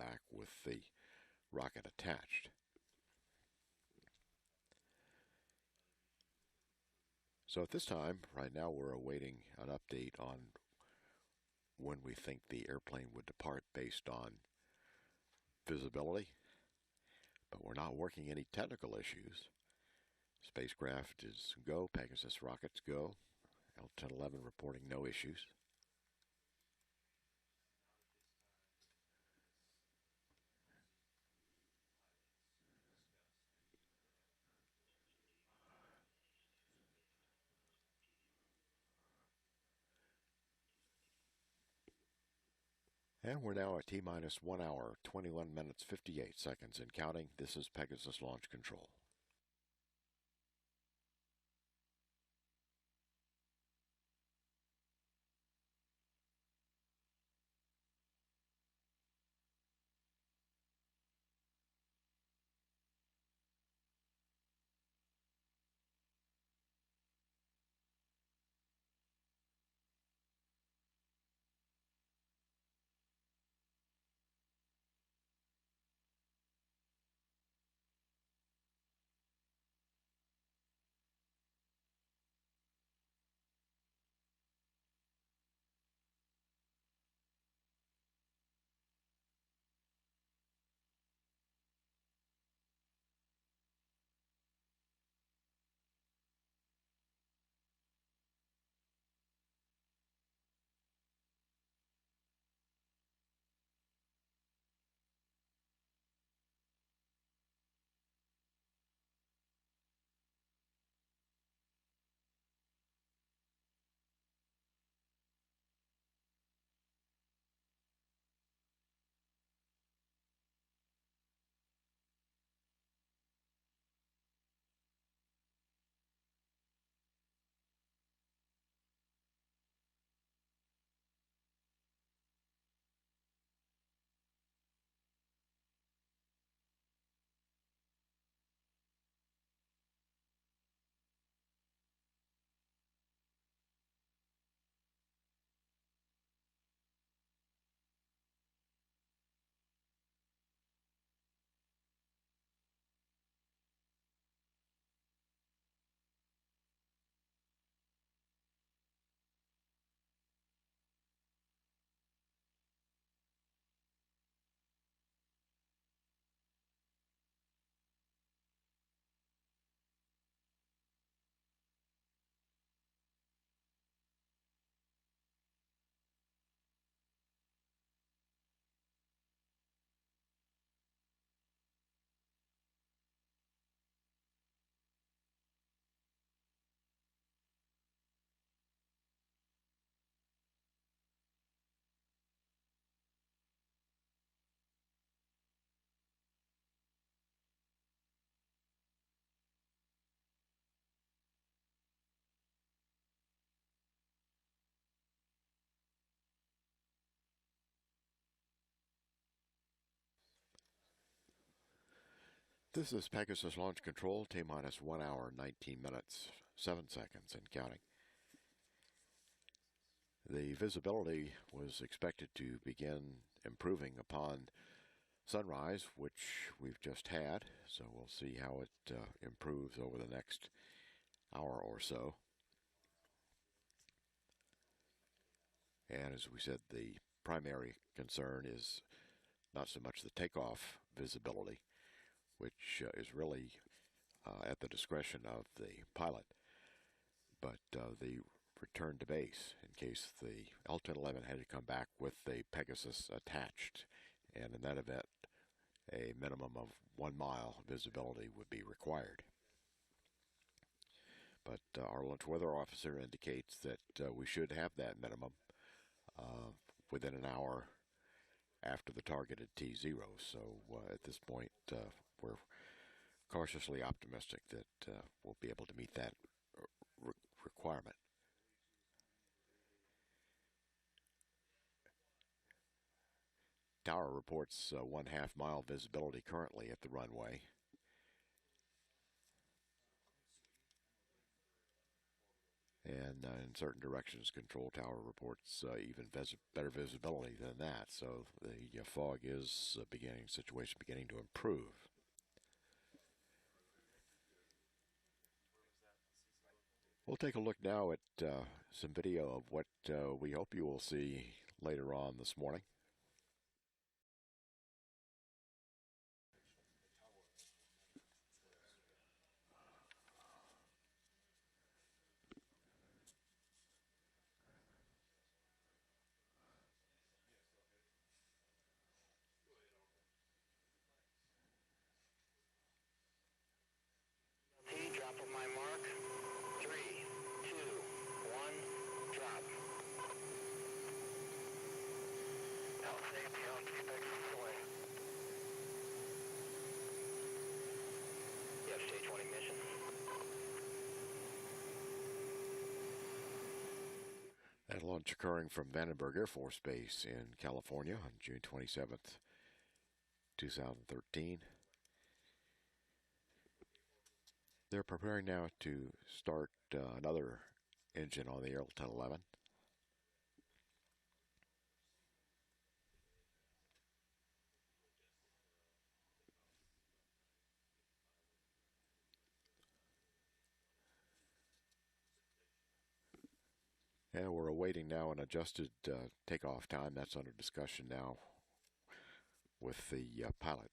back with the rocket attached. So at this time, right now, we're awaiting an update on when we think the airplane would depart based on visibility, but we're not working any technical issues. Spacecraft is go, Pegasus rockets go, L-1011 reporting no issues. And we're now at T-minus 1 hour, 21 minutes, 58 seconds and counting. This is Pegasus Launch Control. This is Pegasus Launch Control, T-minus 1 hour, 19 minutes, 7 seconds and counting. The visibility was expected to begin improving upon sunrise, which we've just had, so we'll see how it improves over the next hour or so. And as we said, the primary concern is not so much the takeoff visibility, which is really at the discretion of the pilot, but the return to base in case the L-1011 had to come back with the Pegasus attached, and in that event a minimum of 1 mile visibility would be required. But our launch weather officer indicates that we should have that minimum within an hour after the targeted T0. So at this point, we're cautiously optimistic that we'll be able to meet that requirement. Tower reports 1/2 mile visibility currently at the runway. And in certain directions, control tower reports even better visibility than that. So the fog is situation beginning to improve. We'll take a look now at some video of what we hope you will see later on this morning. Drop of my mark. 3, 2, 1, drop. Health safety, health Pegasus away. You have stage 1 ignition. That launch occurring from Vandenberg Air Force Base in California on June 27th, 2013. They're preparing now to start another engine on the Aerolten 11. And we're awaiting now an adjusted takeoff time. That's under discussion now with the pilot.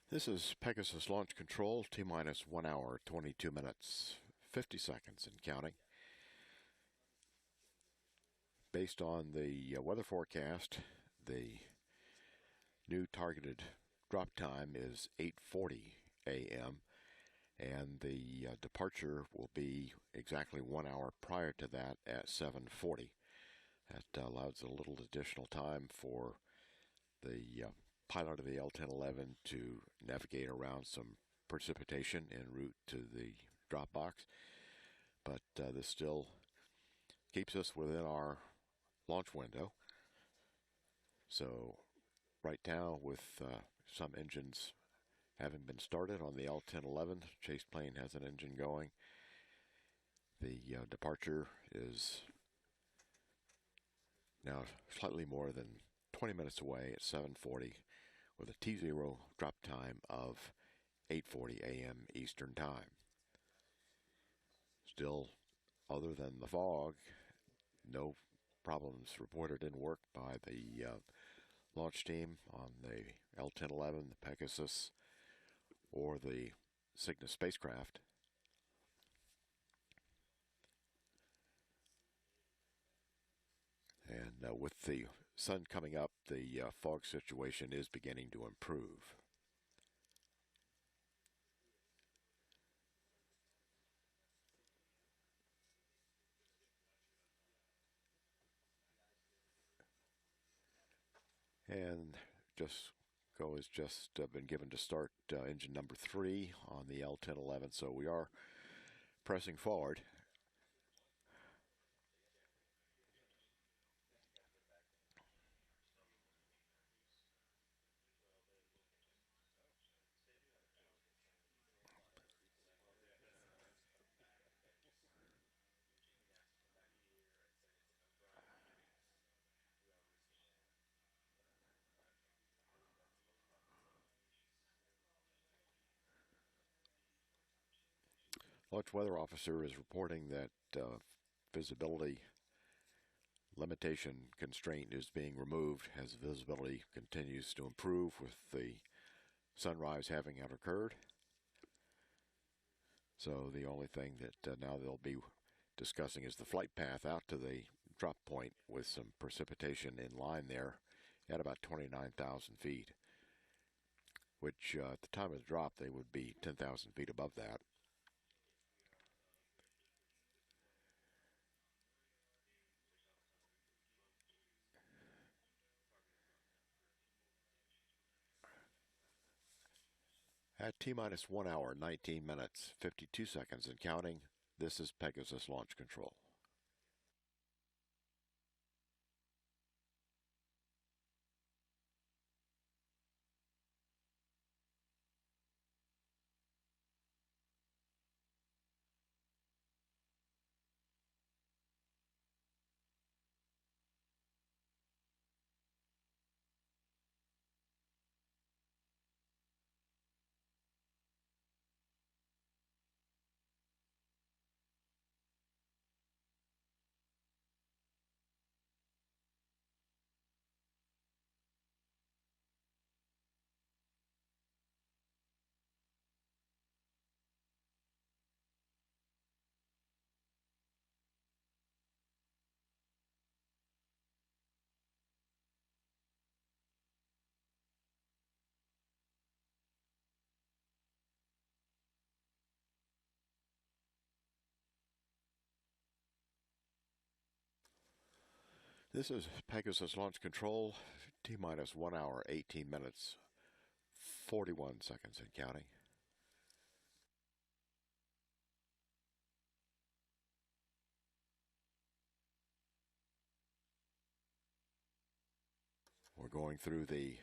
This is Pegasus Launch Control, T-minus 1 hour, 22 minutes, 50 seconds and counting. based on the weather forecast, the new targeted drop time is 8:40 a.m. and the departure will be exactly 1 hour prior to that at 7:40. That allows a little additional time for the pilot of the L-1011 to navigate around some precipitation en route to the drop box, but this still keeps us within our launch window. So right now, with some engines having been started on the L-1011, chase plane has an engine going. The departure is now slightly more than 20 minutes away at 7:40 with a T0 drop time of 8:40 a.m. Eastern Time. Still, other than the fog, no problems reported in work by the launch team on the L-1011, the Pegasus, or the Cygnus spacecraft. And with the sun coming up, the fog situation is beginning to improve. And GO has just been given to start engine number 3 on the L-1011, so we are pressing forward. Launch Weather Officer is reporting that visibility limitation constraint is being removed as visibility continues to improve with the sunrise having occurred. So the only thing that now they'll be discussing is the flight path out to the drop point with some precipitation in line there at about 29,000 feet, which at the time of the drop they would be 10,000 feet above that. At T-minus 1 hour, 19 minutes, 52 seconds and counting, this is Pegasus Launch Control. This is Pegasus Launch Control, T-minus 1 hour, 18 minutes, 41 seconds and counting. We're going through the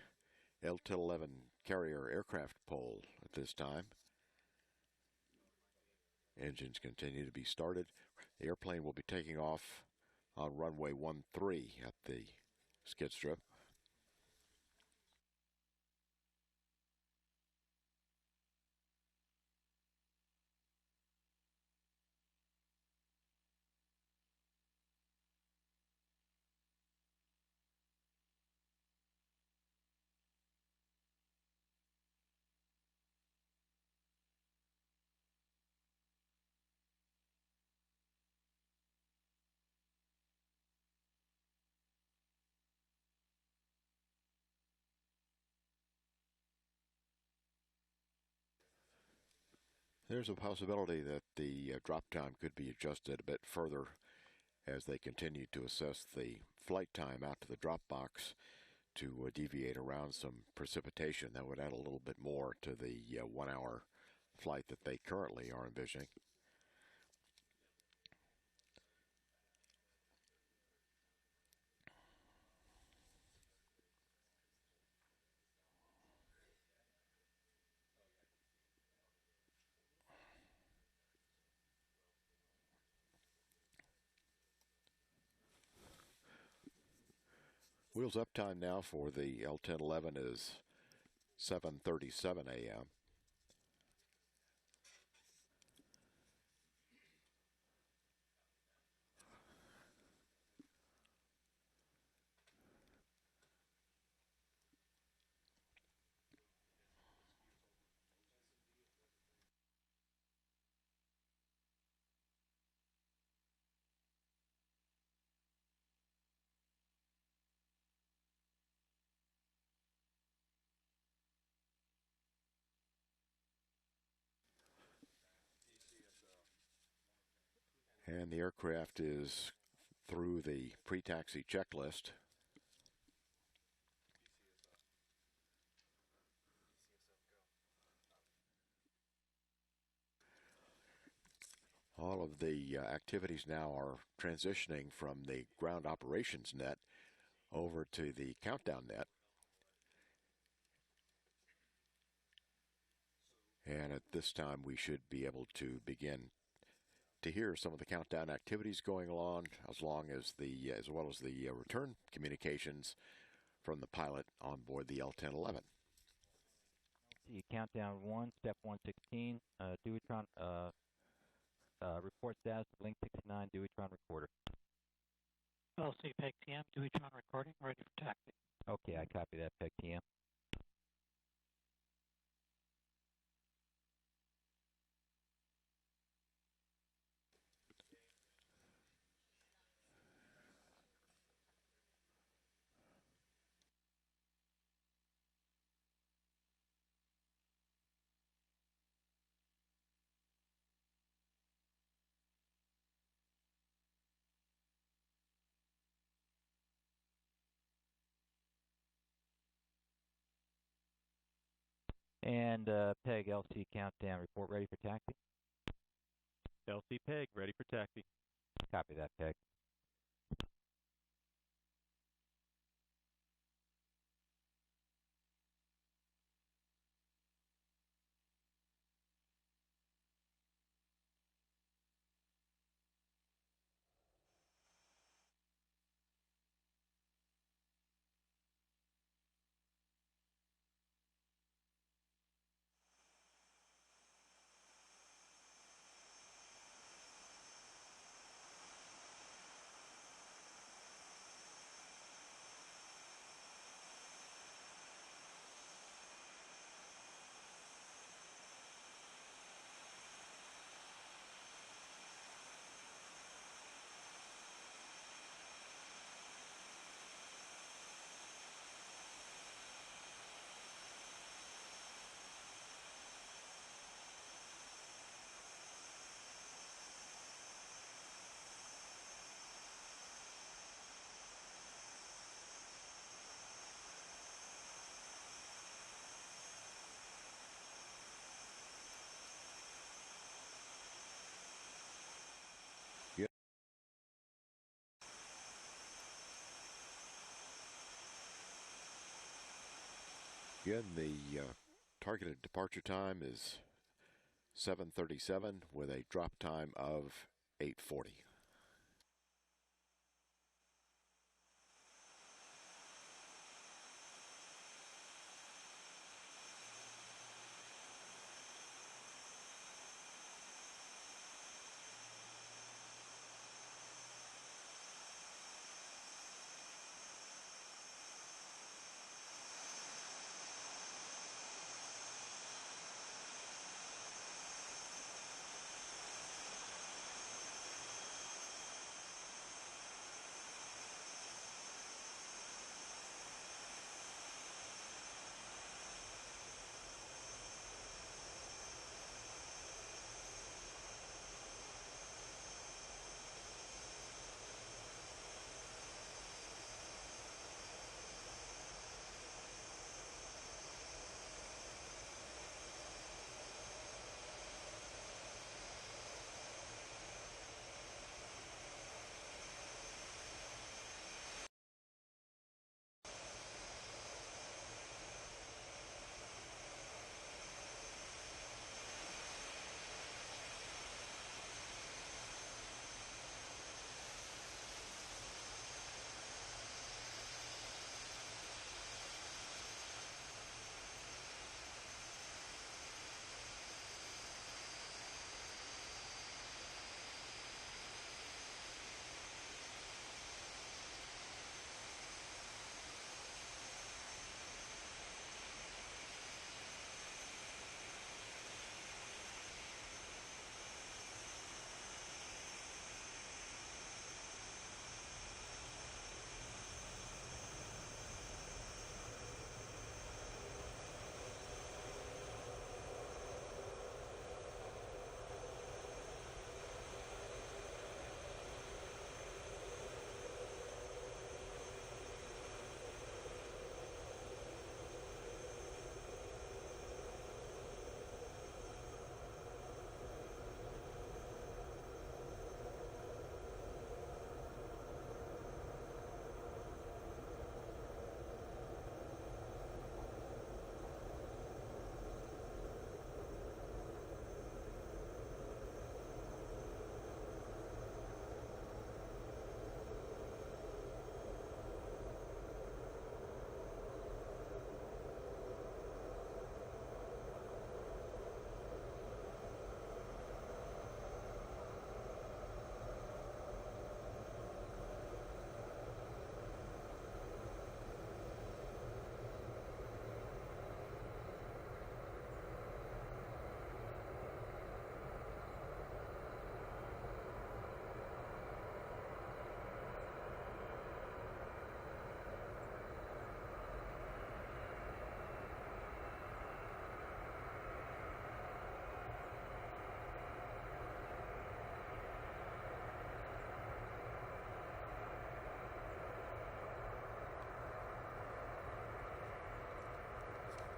L-1011 carrier aircraft pole at this time. Engines continue to be started. The airplane will be taking off on runway 13 at the skid strip. There's a possibility that the drop time could be adjusted a bit further as they continue to assess the flight time out to the drop box to deviate around some precipitation. That would add a little bit more to the 1 hour flight that they currently are envisioning. Wheels up time now for the L-1011 is 7:37 a.m. And the aircraft is through the pre-taxi checklist. All of the activities now are transitioning from the ground operations net over to the countdown net. And at this time, we should be able to begin to hear some of the countdown activities going on, as well as the return communications from the pilot on board the L-1011. See countdown 1, step 116, Duotron, report status of Link 69 Duotron recorder. LC Peg TM, Duotron recording, ready for taxi. Okay, I copy that, Peg TM. And Peg LC countdown report ready for taxi. LC Peg ready for taxi. Copy that, Peg. Again, the targeted departure time is 7:37 with a drop time of 8:40.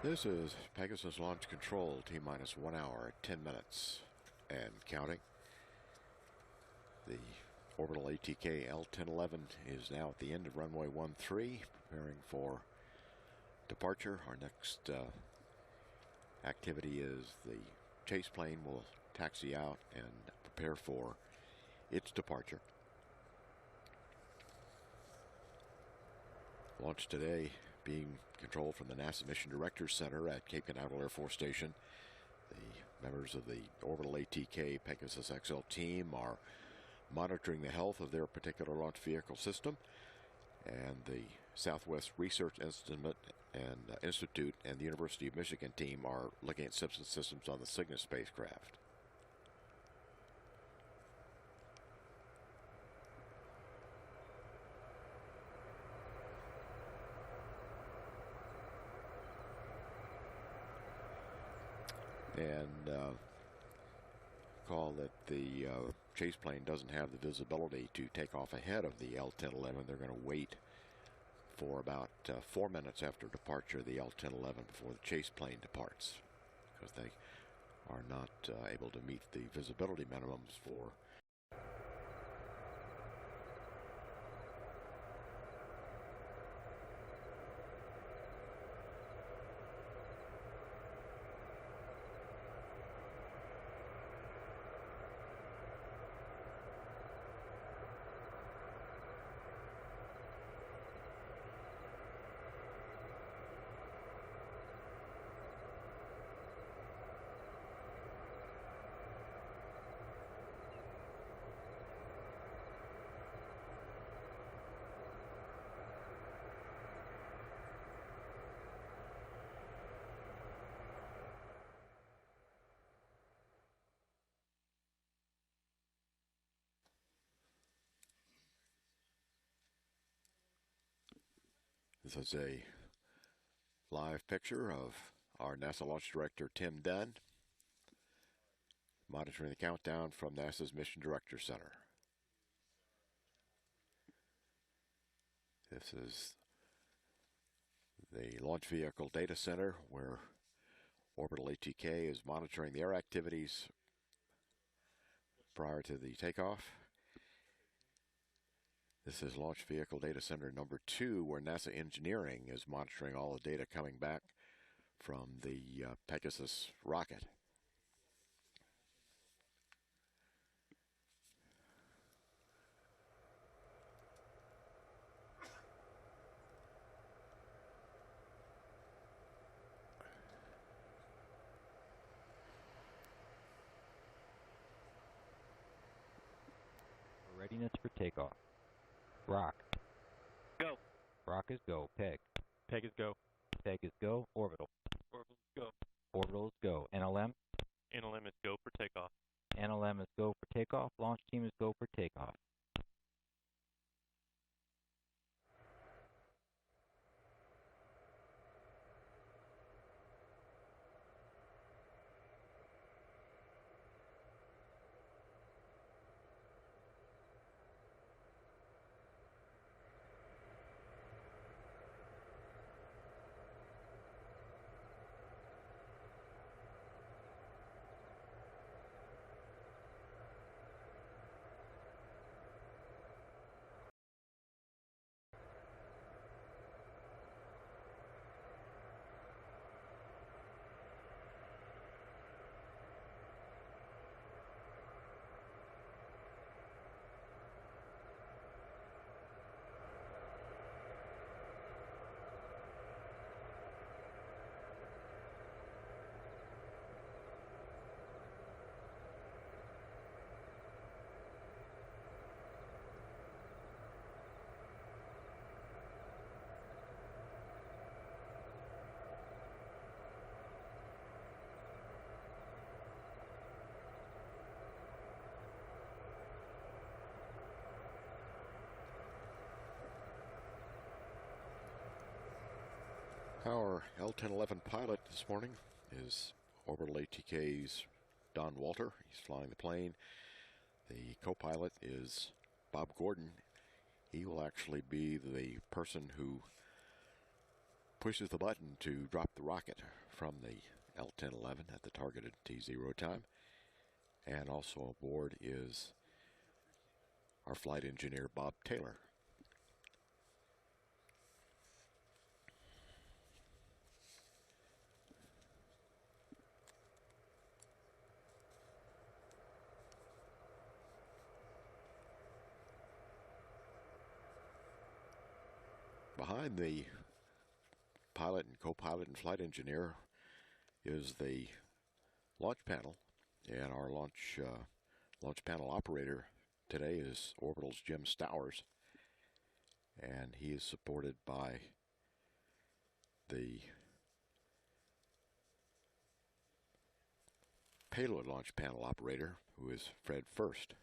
This is Pegasus Launch Control, T-minus 1 hour, 10 minutes, and counting. The orbital ATK L1011 is now at the end of runway 13, preparing for departure. Our next activity is the chase plane will taxi out and prepare for its departure. Launch today being controlled from the NASA Mission Directors Center at Cape Canaveral Air Force Station. The members of the orbital ATK Pegasus XL team are monitoring the health of their particular launch vehicle system, and the Southwest Research Institute and the University of Michigan team are looking at systems on the Cygnus spacecraft. And recall that the chase plane doesn't have the visibility to take off ahead of the L1011. They're going to wait for about 4 minutes after departure of the L1011 before the chase plane departs, because they are not able to meet the visibility minimums for This is a live picture of our NASA Launch Director, Tim Dunn, monitoring the countdown from NASA's Mission Director Center. This is the Launch Vehicle Data Center, where Orbital ATK is monitoring the air activities prior to the takeoff. This is Launch Vehicle Data Center number 2, where NASA Engineering is monitoring all the data coming back from the Pegasus rocket. Readiness for takeoff. Rock. Go. Rock is go. Peg. Peg is go. Peg is go. Orbital. Orbital is go. Orbital is go. NLM. NLM is go for takeoff. NLM is go for takeoff. Launch team is go for takeoff. Our L1011 pilot this morning is Orbital ATK's Don Walter. He's flying the plane. The co-pilot is Bob Gordon. He will actually be the person who pushes the button to drop the rocket from the L-1011 at the targeted T0 time. And also aboard is our flight engineer, Bob Taylor. Behind the pilot and co-pilot and flight engineer is the launch panel, and our launch panel operator today is Orbital's Jim Stowers, and he is supported by the payload launch panel operator, who is Fred First.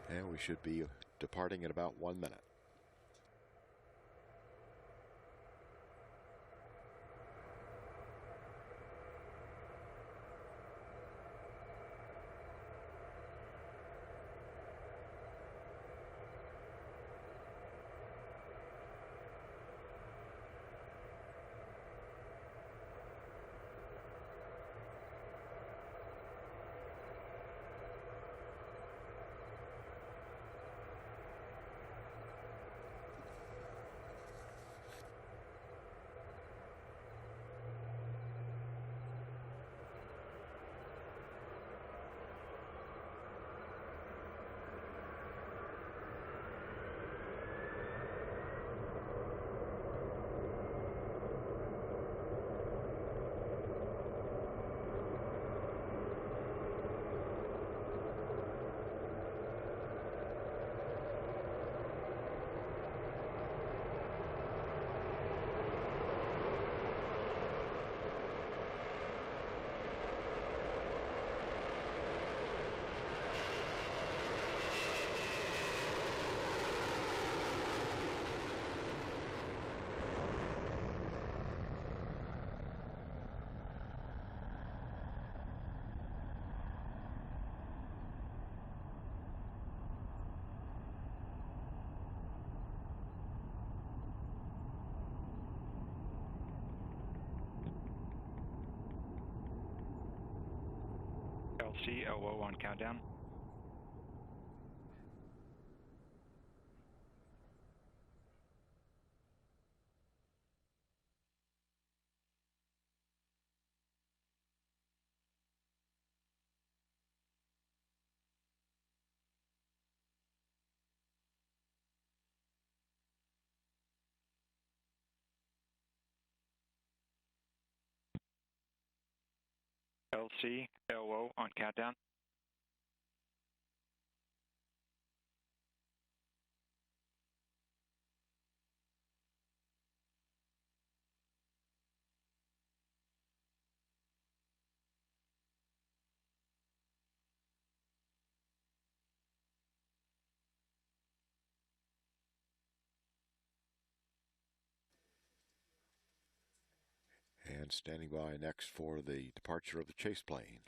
And we should be departing in about 1 minute. LCLO on countdown. LCLO on countdown. And standing by next for the departure of the chase plane.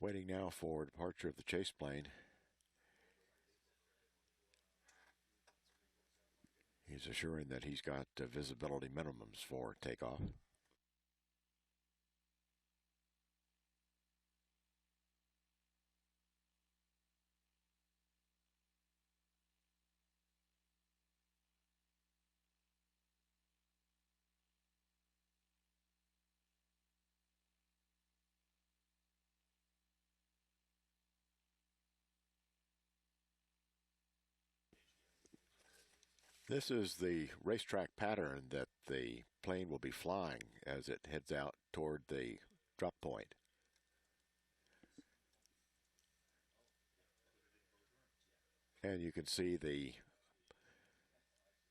Waiting now for departure of the chase plane. He's assuring that he's got visibility minimums for takeoff. This is the racetrack pattern that the plane will be flying as it heads out toward the drop point. And you can see the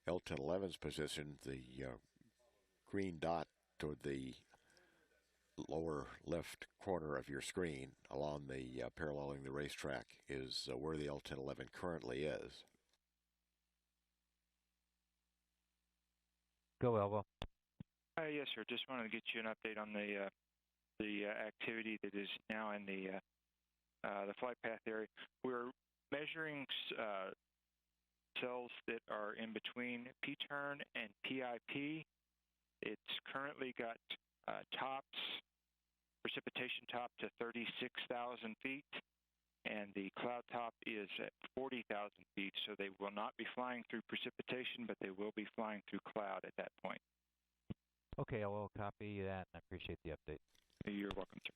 L-1011's position, the green dot toward the lower left corner of your screen along the paralleling the racetrack is where the L-1011 currently is. Go, Elwell. Yes, sir. Just wanted to get you an update on the activity that is now in the flight path area. We're measuring cells that are in between P-turn and PIP. It's currently got precipitation top to 36,000 feet, and the cloud top is at 40,000 feet, so they will not be flying through precipitation, but they will be flying through cloud at that point. Okay, I will copy that, and I appreciate the update. You're welcome, sir.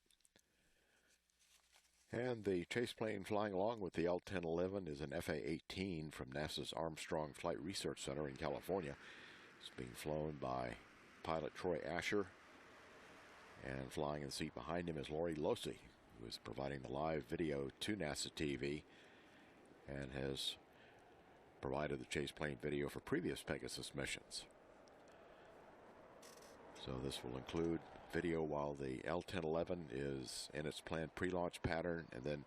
And the chase plane flying along with the L-1011 is an FA-18 from NASA's Armstrong Flight Research Center in California. It's being flown by pilot Troy Asher, and flying in the seat behind him is Lori Losi, who is providing the live video to NASA TV and has provided the chase plane video for previous Pegasus missions. So this will include video while the L-1011 is in its planned pre-launch pattern and then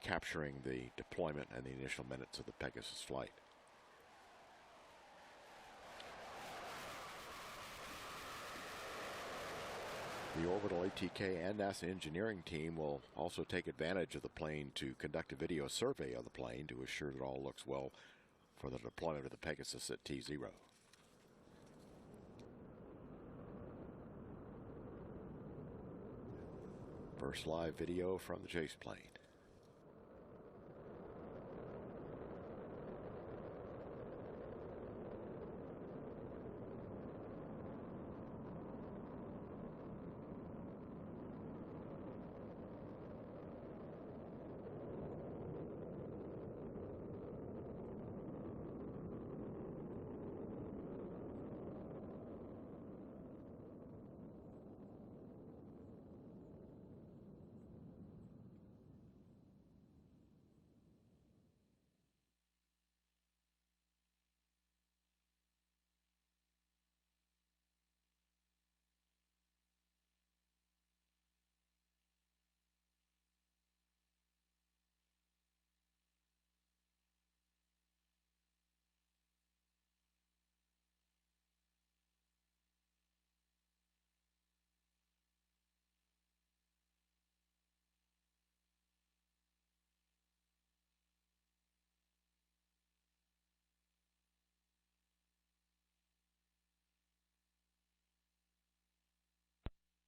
capturing the deployment and the initial minutes of the Pegasus flight. The orbital ATK and NASA engineering team will also take advantage of the plane to conduct a video survey of the plane to assure that all looks well for the deployment of the Pegasus at T0. First live video from the chase plane.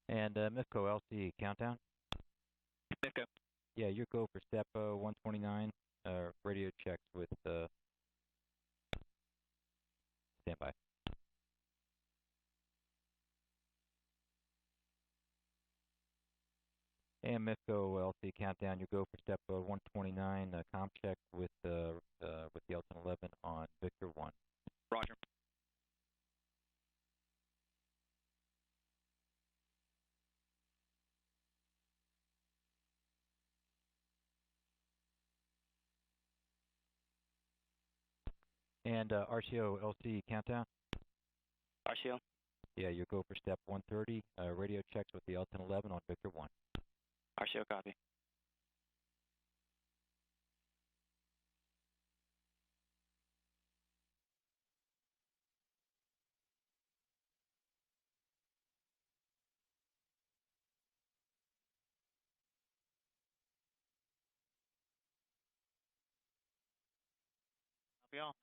And MIFCO LC countdown. Echo. Yeah, you're go for step 129. Radio checks with standby. And MIFCO LC countdown. You go for step 129. Com check with the L-1011 on Victor 1. Roger. And RCO LC countdown. RCO. Yeah, you go for step 130. Radio checks with the L-1011 on Victor 1. RCO copy. Copy all.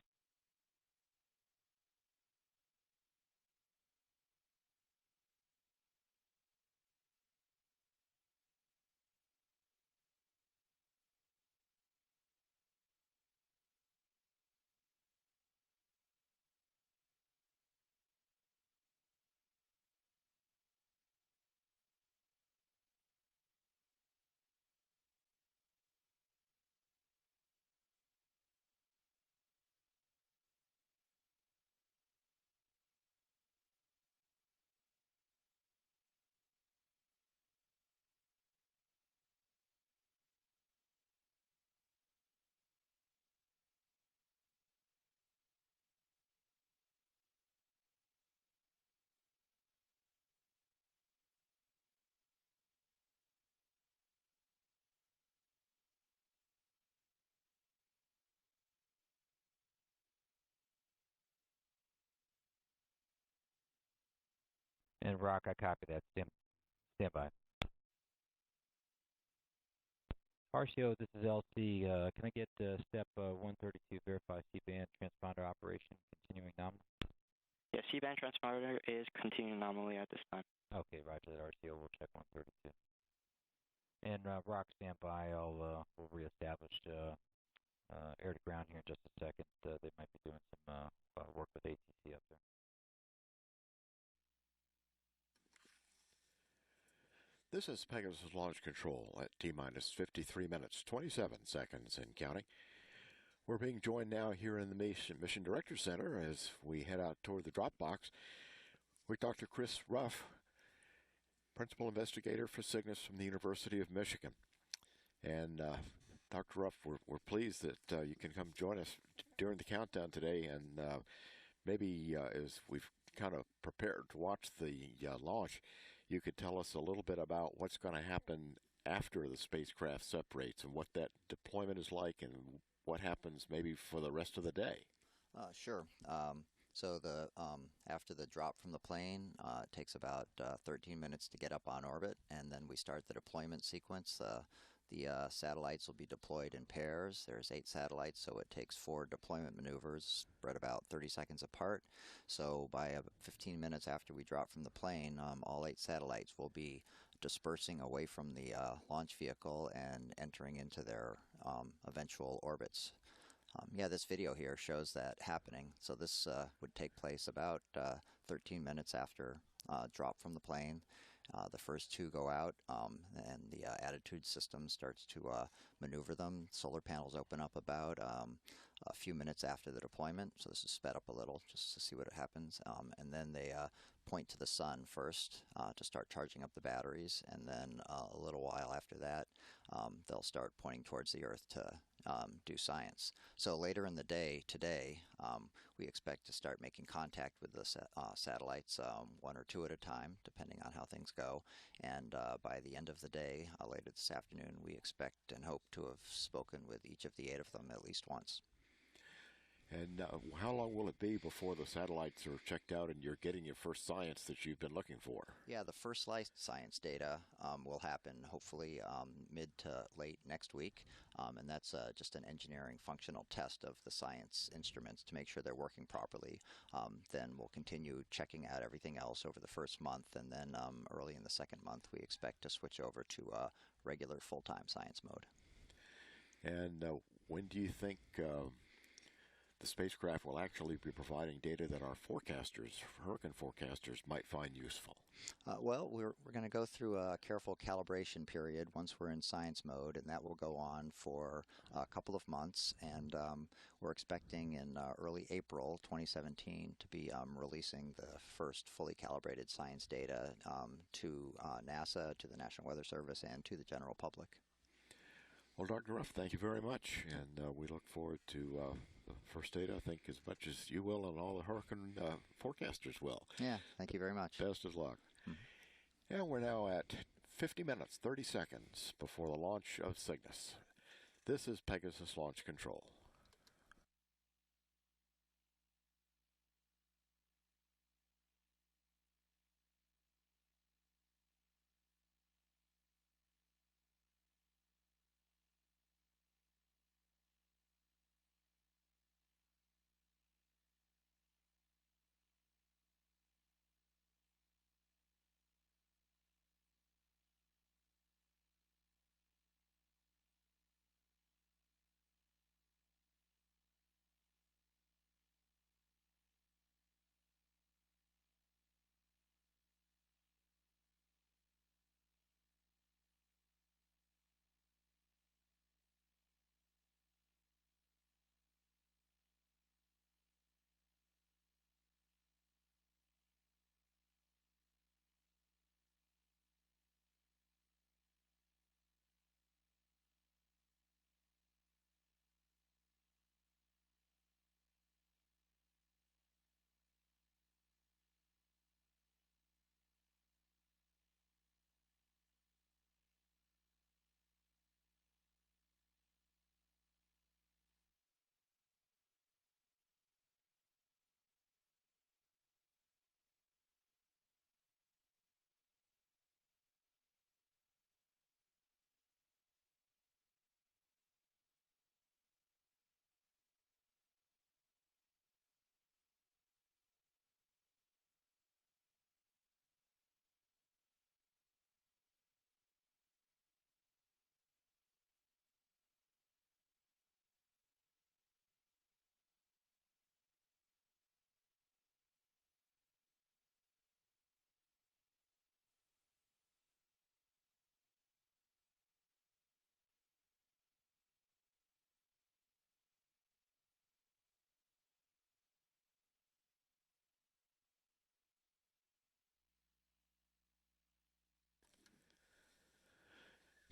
And Rock, I copy that. Stand by. RCO, this is LC. Can I get step 132, verify C-band transponder operation continuing nominal? Yeah, C-band transponder is continuing nominally at this time. Okay, roger that, RCO. We'll check 132. And Rock, stand by. We'll reestablish air to ground here in just a second. They might be doing some work with ATC up there. This is Pegasus Launch Control at T-minus 53 minutes, 27 seconds and counting. We're being joined now here in the Mission Director Center as we head out toward the drop box with Dr. Chris Ruff, Principal Investigator for Cygnus from the University of Michigan. And Dr. Ruff, we're pleased that you can come join us during the countdown today, and maybe as we've kind of prepared to watch the launch, you could tell us a little bit about what's going to happen after the spacecraft separates and what that deployment is like and what happens maybe for the rest of the day. Sure. So after the drop from the plane, it takes about 13 minutes to get up on orbit, and then we start the deployment sequence. The satellites will be deployed in pairs. There's 8 satellites, so it takes 4 deployment maneuvers spread about 30 seconds apart. So by 15 minutes after we drop from the plane, all 8 satellites will be dispersing away from the launch vehicle and entering into their eventual orbits. Yeah, this video here shows that happening. So this would take place about 13 minutes after drop from the plane. The first 2 go out, and the attitude system starts to maneuver them. Solar panels open up about a few minutes after the deployment, so this is sped up a little just to see what happens. And then they point to the sun first to start charging up the batteries, and then a little while after that, they'll start pointing towards the Earth to do science. So later in the day today, we expect to start making contact with the satellites, 1 or 2 at a time, depending on how things go. And by the end of the day, later this afternoon, we expect and hope to have spoken with each of the 8 of them at least once. And how long will it be before the satellites are checked out and you're getting your first science that you've been looking for? Yeah, the first science data will happen hopefully mid to late next week, and that's just an engineering functional test of the science instruments to make sure they're working properly. Then we'll continue checking out everything else over the first month, and then early in the second month we expect to switch over to regular full-time science mode. And when do you think the spacecraft will actually be providing data that our forecasters, hurricane forecasters, might find useful? Well, we're going to go through a careful calibration period once we're in science mode, and that will go on for a couple of months. And we're expecting in early April 2017 to be releasing the first fully calibrated science data to NASA, to the National Weather Service, and to the general public. Well, Dr. Ruff, thank you very much, and we look forward to the first data, I think, as much as you will and all the hurricane forecasters will. Yeah, thank you very much. Best of luck. And we're now at 50 minutes, 30 seconds before the launch of Cygnus. This is Pegasus Launch Control.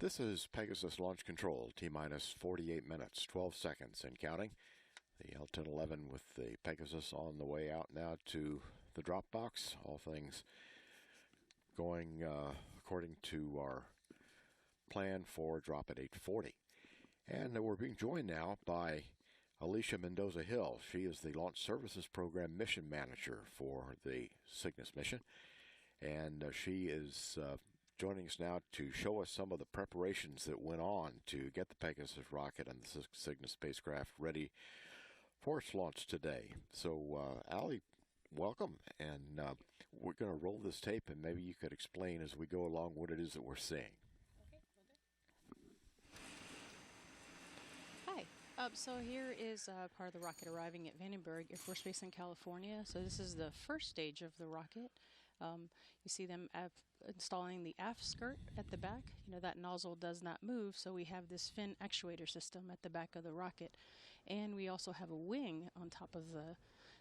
This is Pegasus Launch Control, T-minus 48 minutes, 12 seconds and counting. The L-1011 with the Pegasus on the way out now to the drop box. All things going according to our plan for drop at 8:40. And we're being joined now by Alicia Mendoza-Hill. She is the Launch Services Program Mission Manager for the Cygnus mission. And she is joining us now to show us some of the preparations that went on to get the Pegasus rocket and the Cygnus spacecraft ready for its launch today. So, Ali, welcome. And we're going to roll this tape, and maybe you could explain as we go along what it is that we're seeing. So here is part of the rocket arriving at Vandenberg Air Force Base in California. So this is the first stage of the rocket. You see them installing the aft skirt at the back. You know, that nozzle does not move, so we have this fin actuator system at the back of the rocket. And we also have a wing on top of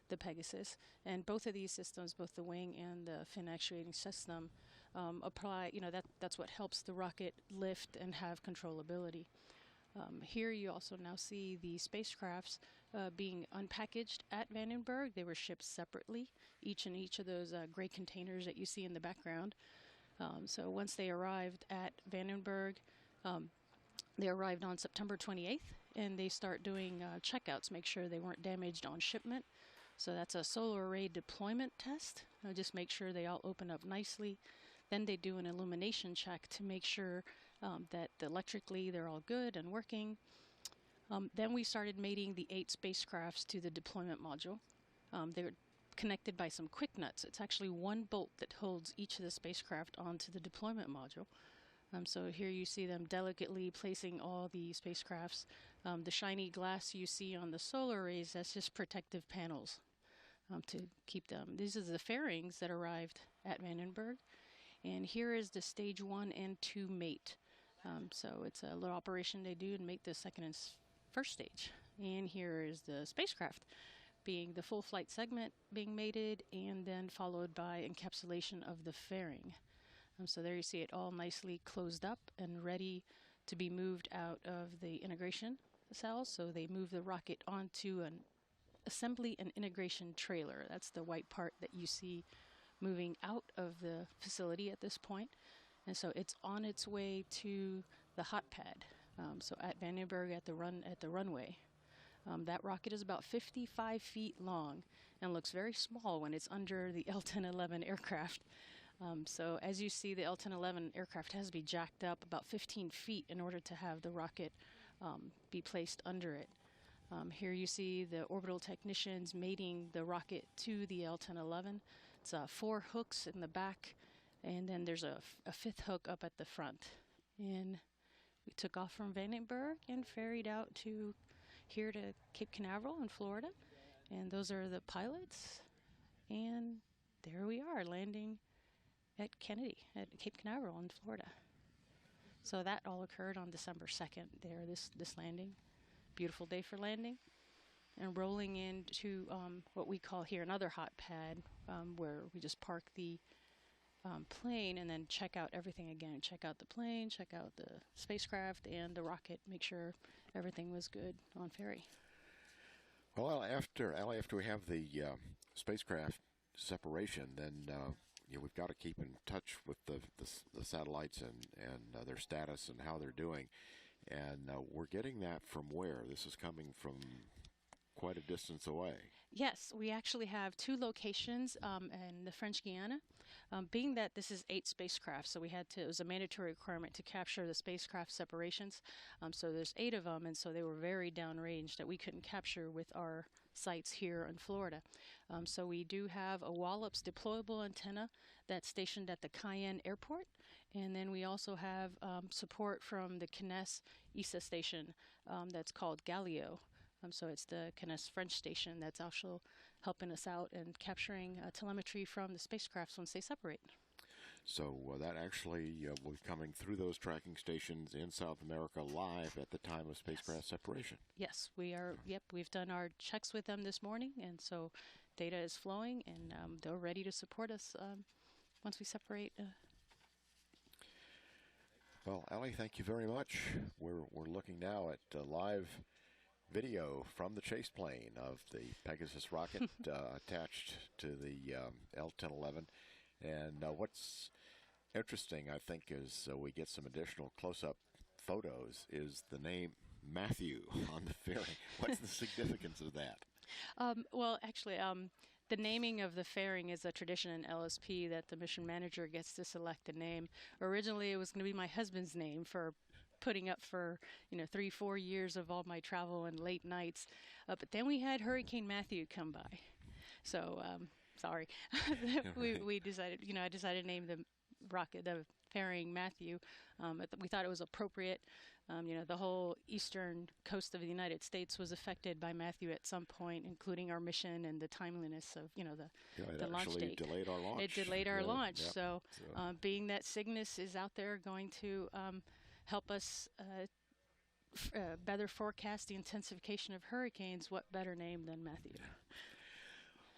the Pegasus. And both of these systems, both the wing and the fin actuating system, apply, you know, that's what helps the rocket lift and have controllability. Here you also now see the spacecrafts being unpackaged at Vandenberg. They were shipped separately, each of those gray containers that you see in the background. So once they arrived at Vandenberg, they arrived on September 28th, and they start doing checkouts, make sure they weren't damaged on shipment. So that's a solar array deployment test. Just make sure they all open up nicely. Then they do an illumination check to make sure that electrically they're all good and working. Then we started mating the 8 spacecrafts to the deployment module. They're connected by some quick nuts. It's actually one bolt that holds each of the spacecraft onto the deployment module. So here you see them delicately placing all the spacecrafts. The shiny glass you see on the solar arrays, that's just protective panels to keep them. These are the fairings that arrived at Vandenberg. And here is the stage 1 and 2 mate. So it's a little operation they do to make the second and first stage. And here is the spacecraft being the full flight segment being mated, and then followed by encapsulation of the fairing. So there you see it all nicely closed up and ready to be moved out of the integration cells. So they move the rocket onto an assembly and integration trailer. That's the white part that you see moving out of the facility at this point. And so it's on its way to the hot pad. So at Vandenberg at the runway. That rocket is about 55 feet long and looks very small when it's under the L-1011 aircraft. So as you see, the L-1011 aircraft has to be jacked up about 15 feet in order to have the rocket be placed under it. Here you see the orbital technicians mating the rocket to the L-1011. It's 4 hooks in the back, and then there's a 5th hook up at the front. And we took off from Vandenberg and ferried out to here to Cape Canaveral in Florida. And those are the pilots. And there we are, landing at Kennedy, at Cape Canaveral in Florida. So that all occurred on December 2nd there, this landing. Beautiful day for landing. And rolling into what we call here another hot pad, where we just park the plane and then check out everything again. Check out the plane, check out the spacecraft and the rocket, make sure everything was good on ferry. Well, after we have the spacecraft separation, then we've got to keep in touch with the satellites and their status and how they're doing. And we're getting that from where? This is coming from quite a distance away. Yes, we actually have 2 locations in the French Guiana. Being that this is 8 spacecraft, so it was a mandatory requirement to capture the spacecraft separations. So there's 8 of them, and so they were very downrange that we couldn't capture with our sites here in Florida. So we do have a Wallops deployable antenna that's stationed at the Cayenne Airport. And then we also have support from the CYGNSS station that's called Galileo. So it's the CYGNSS French station that's also helping us out and capturing telemetry from the spacecrafts once they separate. So that actually will be coming through those tracking stations in South America live at the time of spacecraft separation. Yes, we are. Yep, we've done our checks with them this morning, and so data is flowing, and they're ready to support us once we separate. Well, Allie, thank you very much. We're looking now at live video from the chase plane of the Pegasus rocket attached to the L-1011. And what's interesting, I think, is we get some additional close-up photos, is the name Matthew on the fairing. What's the significance of that? Well, actually, the naming of the fairing is a tradition in LSP that the mission manager gets to select a name. Originally, it was going to be my husband's name for putting up for 3-4 years of all my travel and late nights, but then we had Hurricane Matthew come by, so sorry. we decided, I decided to name the fairing Matthew. We thought it was appropriate. The whole eastern coast of the United States was affected by Matthew at some point, including our mission and the timeliness of, the launch date. It delayed our launch. It delayed our launch. Yep. So, being that Cygnus is out there going to help us better forecast the intensification of hurricanes, what better name than Matthew?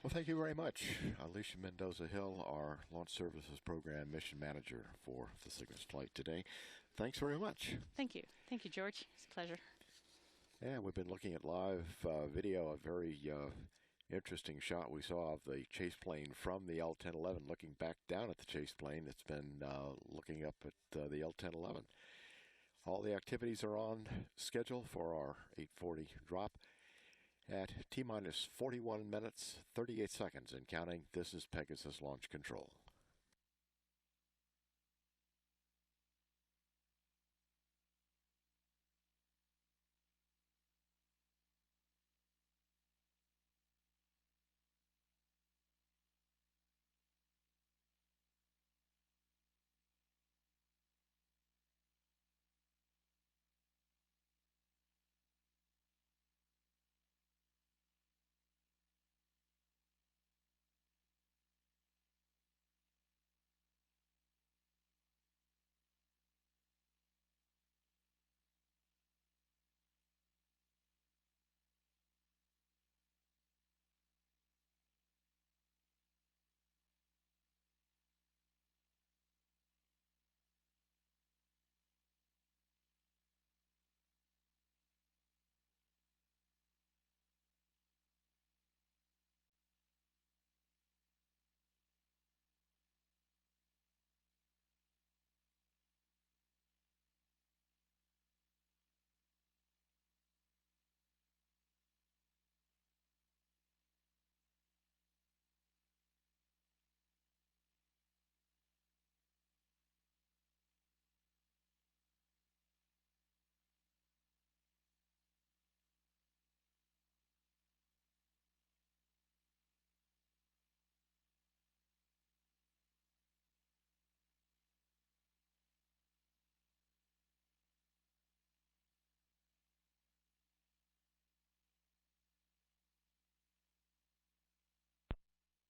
Well, thank you very much. Alicia Mendoza-Hill, our Launch Services Program Mission Manager for the Cygnus flight today. Thanks very much. Thank you. Thank you, George. It's a pleasure. And we've been looking at live video, a very interesting shot we saw of the chase plane from the L-1011 looking back down at the chase plane that's been looking up at the L-1011. All the activities are on schedule for our 8:40 drop. At T-minus 41 minutes, 38 seconds and counting, this is Pegasus Launch Control.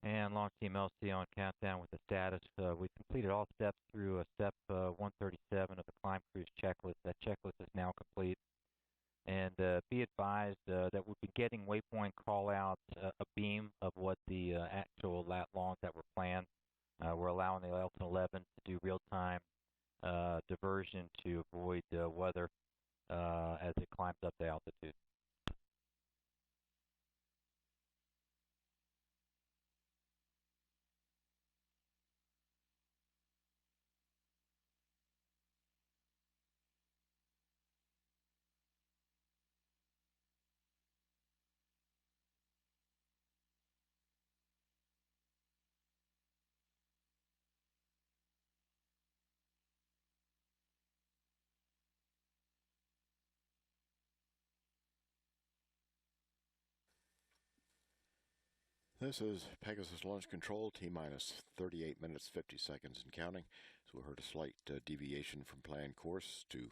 And launch team LC on countdown with the status. We've completed all steps through step 137 of the climb cruise checklist. That checklist is now complete. And be advised that we'll be getting waypoint call-outs, a beam of what the actual lat longs that were planned. We're allowing the L-1011 to do real-time diversion to avoid weather as it climbs up to altitude. This is Pegasus Launch Control, T-minus 38 minutes, 50 seconds and counting. So we heard a slight deviation from planned course to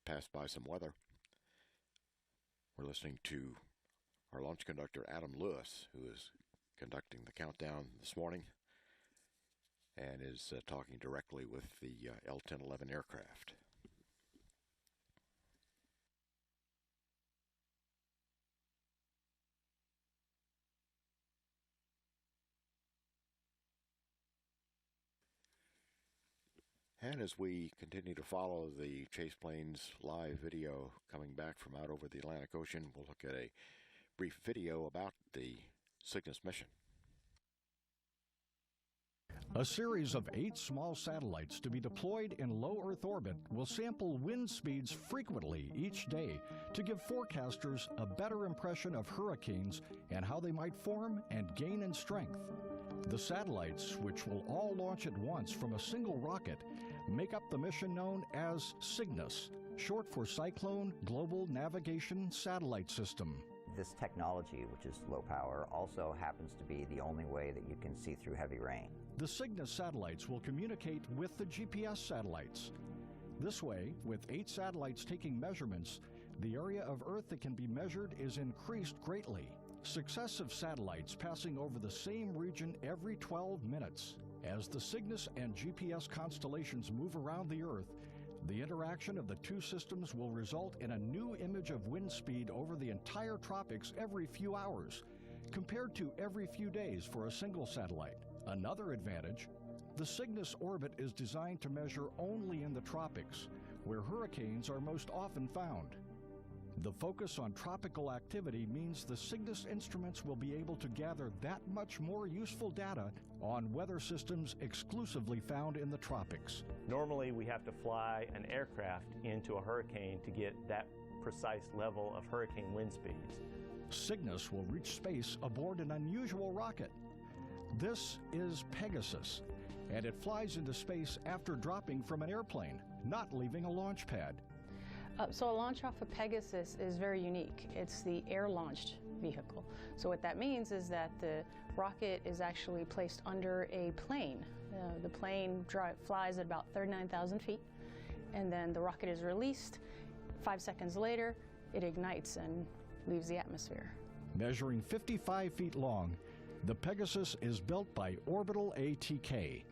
pass by some weather. We're listening to our launch conductor, Adam Lewis, who is conducting the countdown this morning and is talking directly with the L-1011 aircraft. And as we continue to follow the Chase Planes live video coming back from out over the Atlantic Ocean, we'll look at a brief video about the Cygnus mission. A series of 8 small satellites to be deployed in low Earth orbit will sample wind speeds frequently each day to give forecasters a better impression of hurricanes and how they might form and gain in strength. The satellites, which will all launch at once from a single rocket, make up the mission known as CYGNSS, short for Cyclone Global Navigation Satellite System. This technology, which is low power, also happens to be the only way that you can see through heavy rain. The CYGNSS satellites will communicate with the GPS satellites. This way, with 8 satellites taking measurements, the area of Earth that can be measured is increased greatly. Successive satellites passing over the same region every 12 minutes. As the Cygnus and GPS constellations move around the Earth, the interaction of the 2 systems will result in a new image of wind speed over the entire tropics every few hours, compared to every few days for a single satellite. Another advantage, the Cygnus orbit is designed to measure only in the tropics, where hurricanes are most often found. The focus on tropical activity means the Cygnus instruments will be able to gather that much more useful data on weather systems exclusively found in the tropics. Normally we have to fly an aircraft into a hurricane to get that precise level of hurricane wind speeds. Cygnus will reach space aboard an unusual rocket. This is Pegasus, and it flies into space after dropping from an airplane, not leaving a launch pad. So a launch off of Pegasus is very unique. It's the air-launched vehicle. So what that means is that the rocket is actually placed under a plane. The plane flies at about 39,000 feet, and then the rocket is released. 5 seconds later, it ignites and leaves the atmosphere. Measuring 55 feet long, the Pegasus is built by Orbital ATK.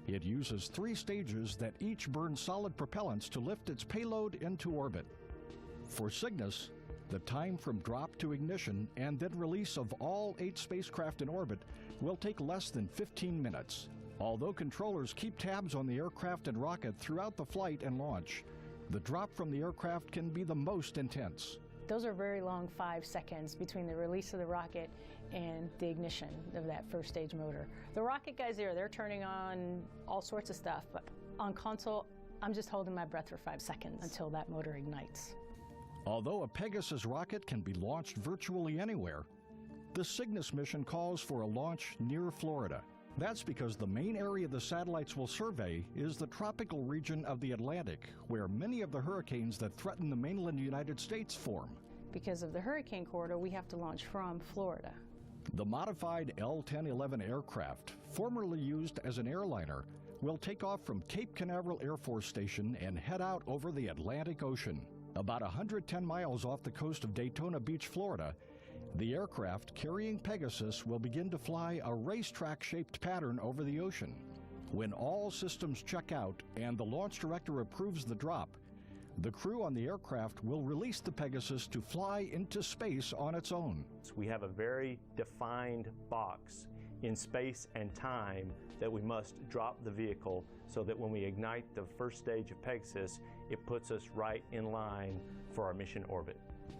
It uses 3 stages that each burn solid propellants to lift its payload into orbit. For Cygnus, the time from drop to ignition and then release of all 8 spacecraft in orbit will take less than 15 minutes. Although controllers keep tabs on the aircraft and rocket throughout the flight and launch, the drop from the aircraft can be the most intense. Those are very long 5 seconds between the release of the rocket and the ignition of that first stage motor. The rocket guys they're turning on all sorts of stuff, but on console, I'm just holding my breath for 5 seconds until that motor ignites. Although a Pegasus rocket can be launched virtually anywhere, the Cygnus mission calls for a launch near Florida. That's because the main area the satellites will survey is the tropical region of the Atlantic, where many of the hurricanes that threaten the mainland United States form. Because of the hurricane corridor, we have to launch from Florida. The modified L-1011 aircraft, formerly used as an airliner, will take off from Cape Canaveral Air Force Station and head out over the Atlantic Ocean. About 110 miles off the coast of Daytona Beach, Florida, the aircraft carrying Pegasus will begin to fly a racetrack-shaped pattern over the ocean. When all systems check out and the launch director approves the drop, the crew on the aircraft will release the Pegasus to fly into space on its own. We have a very defined box in space and time that we must drop the vehicle so that when we ignite the first stage of Pegasus, it puts us right in line for our mission orbit.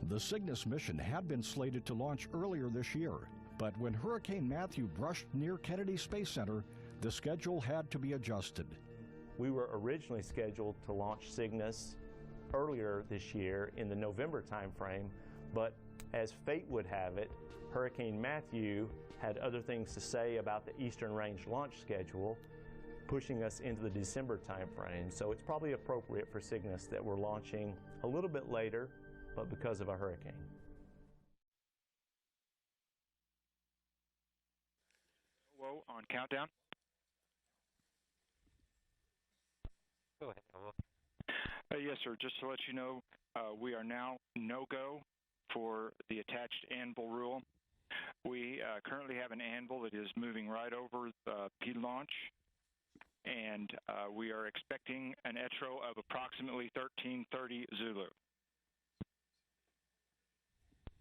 The Cygnus mission had been slated to launch earlier this year, but when Hurricane Matthew brushed near Kennedy Space Center, the schedule had to be adjusted. We were originally scheduled to launch Cygnus earlier this year in the November timeframe, but as fate would have it, Hurricane Matthew had other things to say about the Eastern Range launch schedule, pushing us into the December timeframe. So it's probably appropriate for Cygnus that we're launching a little bit later, but because of a hurricane. Whoa, on countdown. Go ahead, Noah. Yes, sir. Just to let you know, we are now no-go for the attached anvil rule. We currently have an anvil that is moving right over P-launch, and we are expecting an ETRO of approximately 1330 Zulu.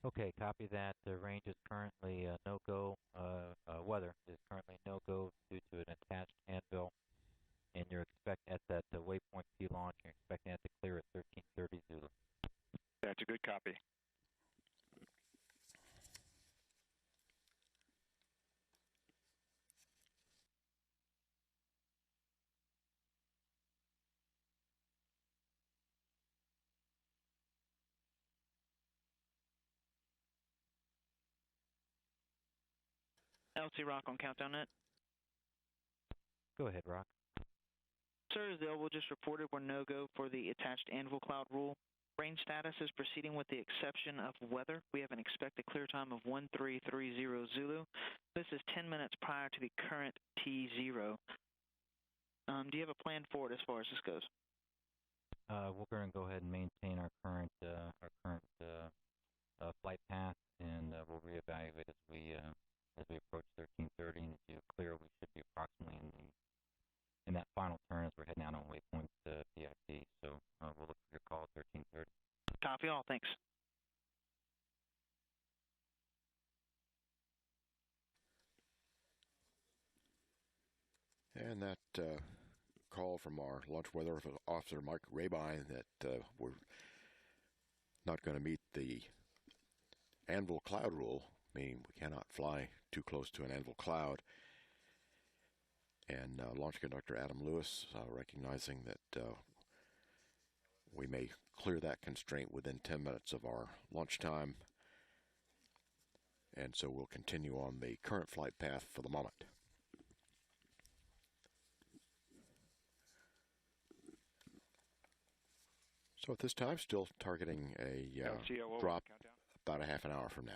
Okay, copy that. The range is currently no-go. Weather is currently no-go due to an attached anvil. and you're expecting at that waypoint P launch, you're expecting that to clear at 1330 Zulu. That's a good copy. LC Rock on countdown net. Go ahead, Rock. Sir, the Elbow just reported we're no-go for the attached anvil cloud rule. Range status is proceeding with the exception of weather. We have an expected clear time of 1330 Zulu. This is 10 minutes prior to the current T0. Do you have a plan for it as far as this goes? We're going to go ahead and maintain our current flight path, and we'll reevaluate as we approach 1330. And if you clear, we should be approximately in that final turn as we're heading out on waypoint PIP. So we'll look for your call at 1330. Copy all. Thanks. And that call from our launch weather officer, Mike Rabine, that we're not going to meet the anvil cloud rule, meaning we cannot fly too close to an anvil cloud. And launch conductor Adam Lewis, recognizing that we may clear that constraint within 10 minutes of our launch time. And so we'll continue on the current flight path for the moment. So at this time, still targeting a drop about a half an hour from now.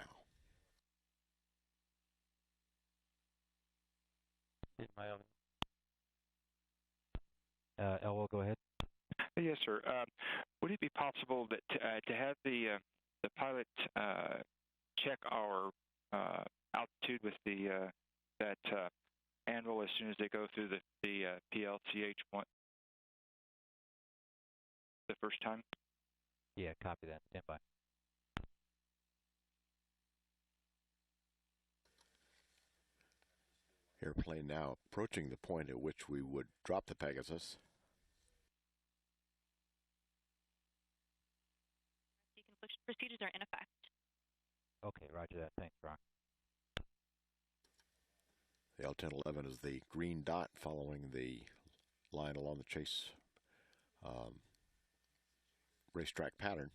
Elwell, go ahead. Yes, sir. Would it be possible that to have the pilot check our altitude with that anvil as soon as they go through the PLCH one the first time? Yeah, copy that. Stand by. Airplane now approaching the point at which we would drop the Pegasus. Procedures are in effect. Okay, roger that. Thanks, Rock. The L-1011 is the green dot following the line along the chase racetrack pattern.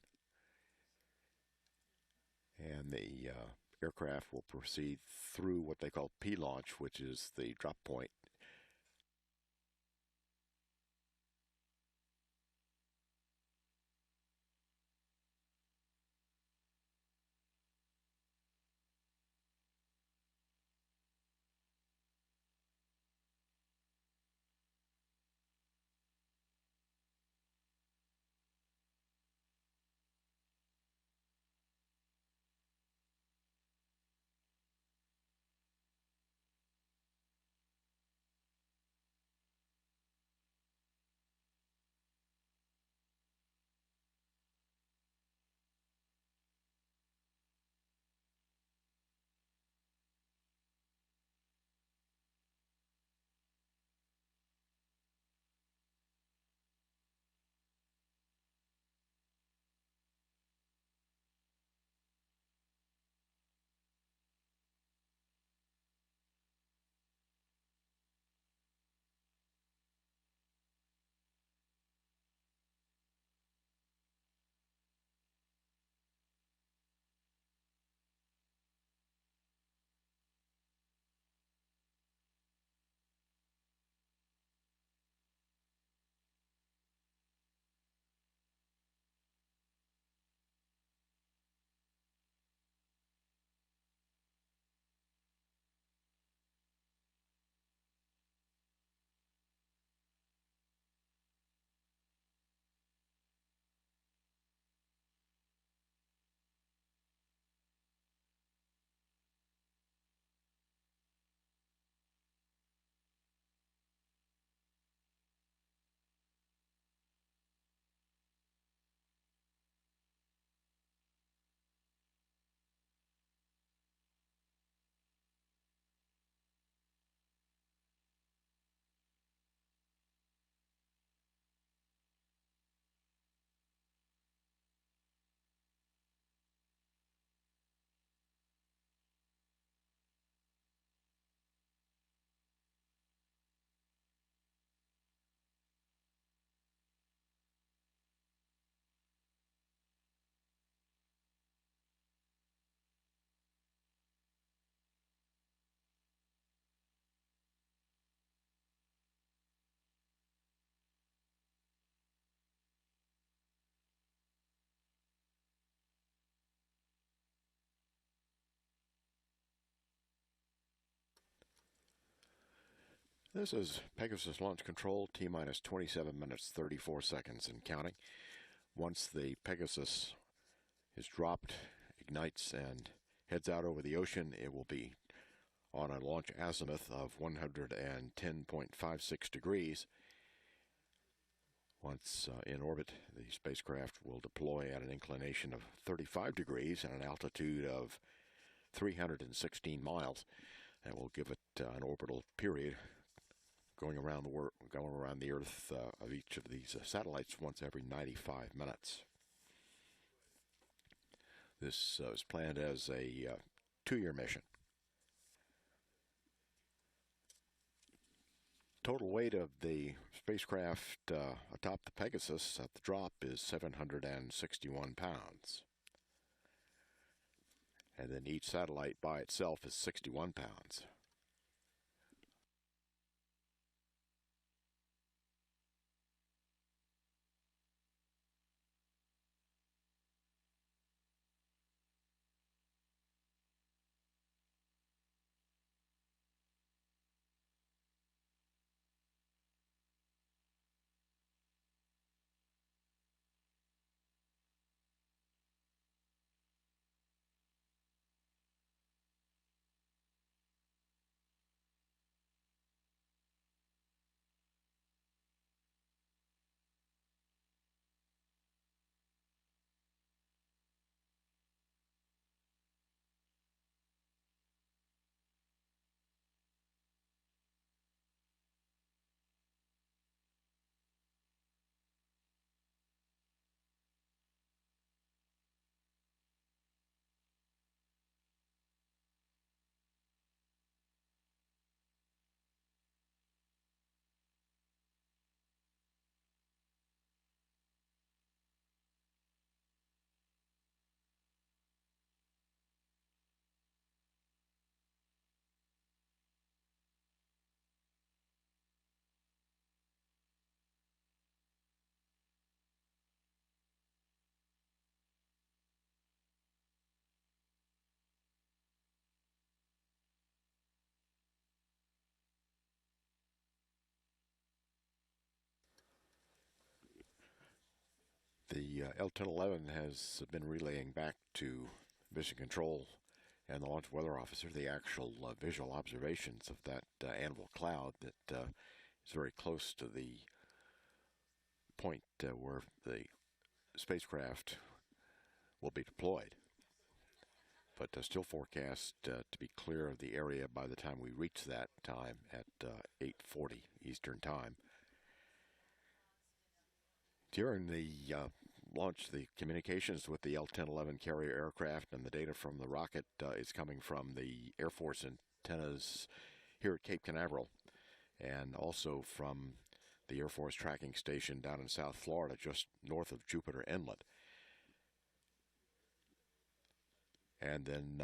And the aircraft will proceed through what they call P-launch, which is the drop point. This is Pegasus Launch Control, T-minus 27 minutes, 34 seconds and counting. Once the Pegasus is dropped, ignites, and heads out over the ocean, it will be on a launch azimuth of 110.56 degrees. Once in orbit, the spacecraft will deploy at an inclination of 35 degrees and an altitude of 316 miles. That will give it an orbital period going around the Earth of each of these satellites once every 95 minutes. This is planned as a 2-year mission. Total weight of the spacecraft atop the Pegasus at the drop is 761 pounds. And then each satellite by itself is 61 pounds. The L-1011 has been relaying back to Mission Control and the Launch Weather Officer the actual visual observations of that anvil cloud that is very close to the point where the spacecraft will be deployed, but still forecast to be clear of the area by the time we reach that time at 8:40 Eastern Time. During the launch, the communications with the L-1011 carrier aircraft and the data from the rocket is coming from the Air Force antennas here at Cape Canaveral, and also from the Air Force tracking station down in South Florida, just north of Jupiter Inlet. And then,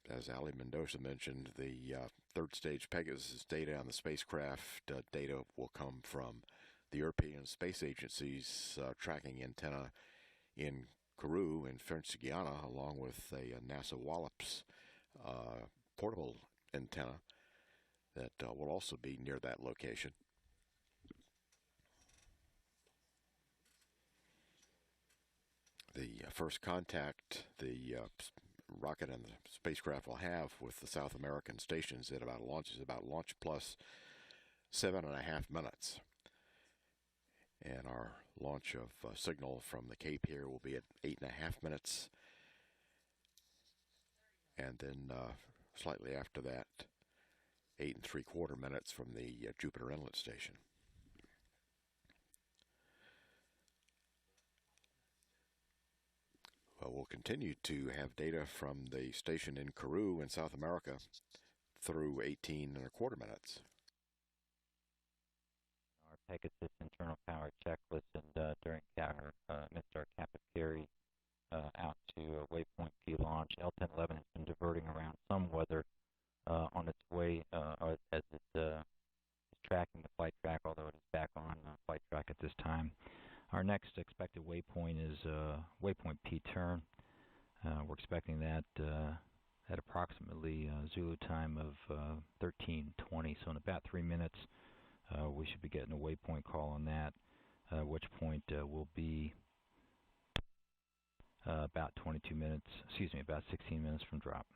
as Ali Mendoza mentioned, the third stage Pegasus data on the spacecraft data will come from the European Space Agency's tracking antenna in Kourou in French Guiana, along with a NASA Wallops portable antenna that will also be near that location. The first contact the rocket and the spacecraft will have with the South American stations at about launch is about launch plus 7.5 minutes. And our launch of signal from the Cape here will be at 8.5 minutes. And then slightly after that, 8 3/4 minutes from the Jupiter Inlet station. Well, we'll continue to have data from the station in Kourou in South America through 18 1/4 minutes. Our Pegasus internal power checklist, and during missed our captive carry out to waypoint P launch. L-1011 has been diverting around some weather on its way as it is tracking the flight track, although it is back on flight track at this time. Our next expected waypoint is waypoint P turn. We're expecting that at approximately Zulu time of 13:20. So in about 3 minutes, we should be getting a waypoint call on that, at which point we'll be about 22 minutes, about 16 minutes from drop.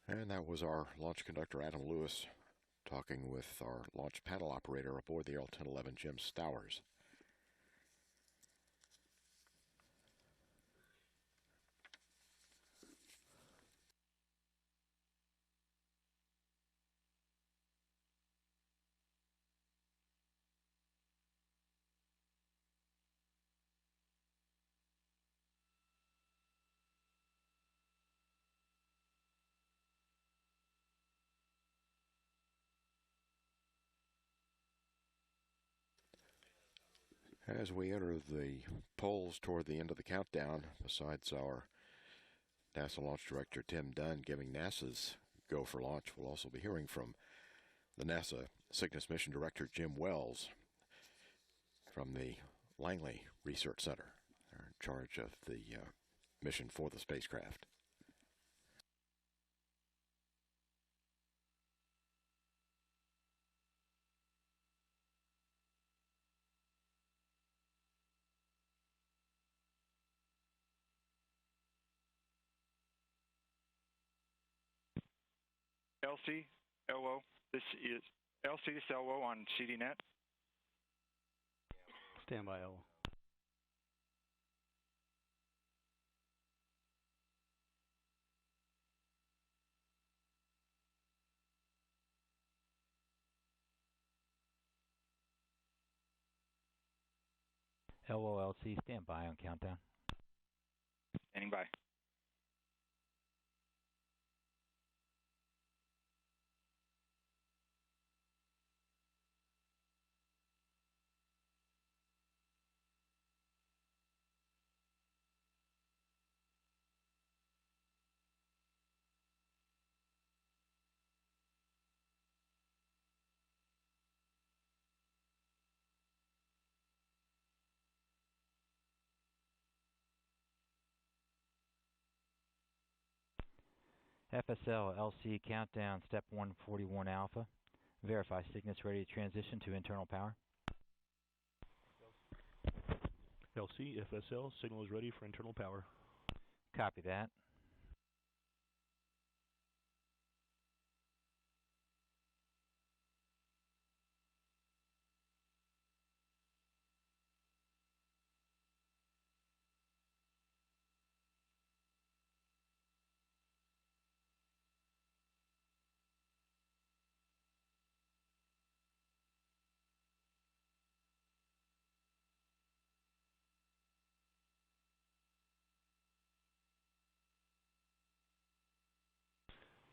And that was our launch conductor, Adam Lewis, talking with our launch panel operator aboard the L-1011, Jim Stowers. As we enter the polls toward the end of the countdown, besides our NASA launch director Tim Dunn giving NASA's go for launch, we'll also be hearing from the NASA Cygnus mission director Jim Wells from the Langley Research Center. They're in charge of the mission for the spacecraft. LC, LO, this is LC, this LO on CDNet. Stand by, LO. LOLC, stand by on countdown. Standing by. FSL LC countdown, step 141 alpha. Verify Cygnus ready to transition to internal power. LC, FSL, signal is ready for internal power. Copy that.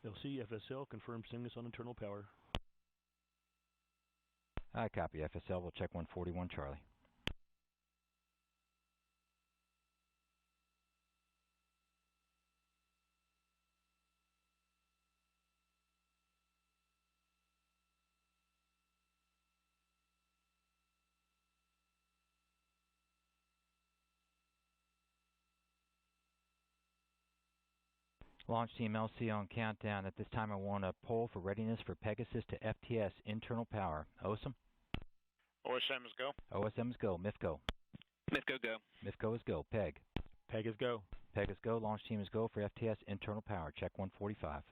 LC, FSL, confirm Cygnus on internal power. I copy FSL. We'll check 141 Charlie. Launch team LC on countdown. At this time, I want a poll for readiness for Pegasus to FTS internal power. OSM? OSM is go. OSM is go. MIF go. MIFCO go. MIFCO is go. PEG? Peg is go. Pegasus go. Launch team is go for FTS internal power. Check 145.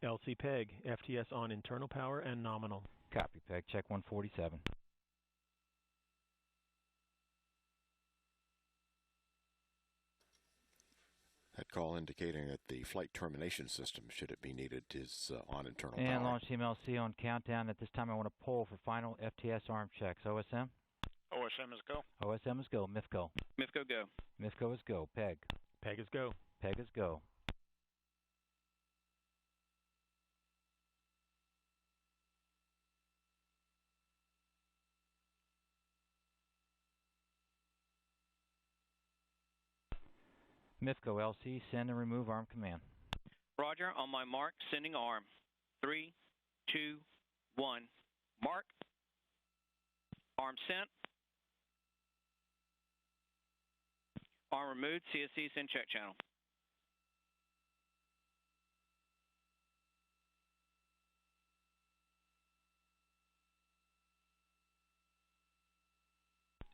LC Peg, FTS on internal power and nominal. Copy, Peg. Check 147. That call indicating that the flight termination system, should it be needed, is on internal And power. launch team LC on countdown. At this time, I want to poll for final FTS arm checks. OSM? OSM is go. OSM is go. MIFCO? MIFCO go. MIFCO is go. Peg? Peg is go. Peg is go. MIFCO LC, send and remove arm command. Roger, on my mark, sending arm. 3, 2, 1. Mark. Arm sent. Arm removed. CSC send check channel.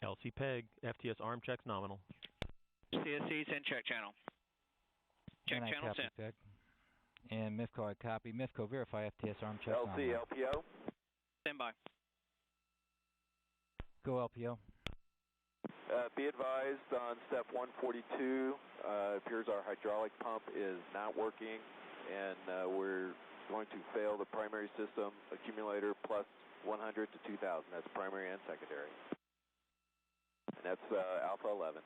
LC Peg, FTS arm checks nominal. CSC send check channel. Check and channel I copy, sent. Peg. And MIFCO, I copy. MIFCO, verify FTS arm check LC, nominal. LPO. Stand by. Go LPO. Be advised on step 142, appears our hydraulic pump is not working, and we're going to fail the primary system accumulator plus 100 to 2,000. That's primary and secondary. And that's Alpha 11.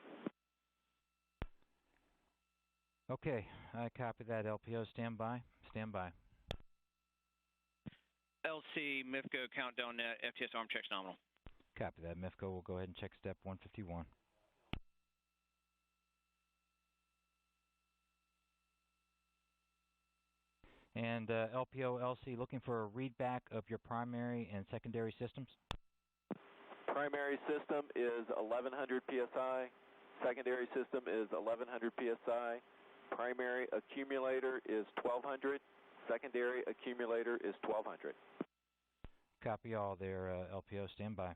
Okay, I copy that. LPO, stand by. Stand by. LC, MIFCO, countdown net, FTS arm checks nominal. Copy that. MIFCO will go ahead and check step 151. And LPO, LC, looking for a readback of your primary and secondary systems? Primary system is 1100 psi. Secondary system is 1100 psi. Primary accumulator is 1200. Secondary accumulator is 1200. Copy all there, LPO. Stand by.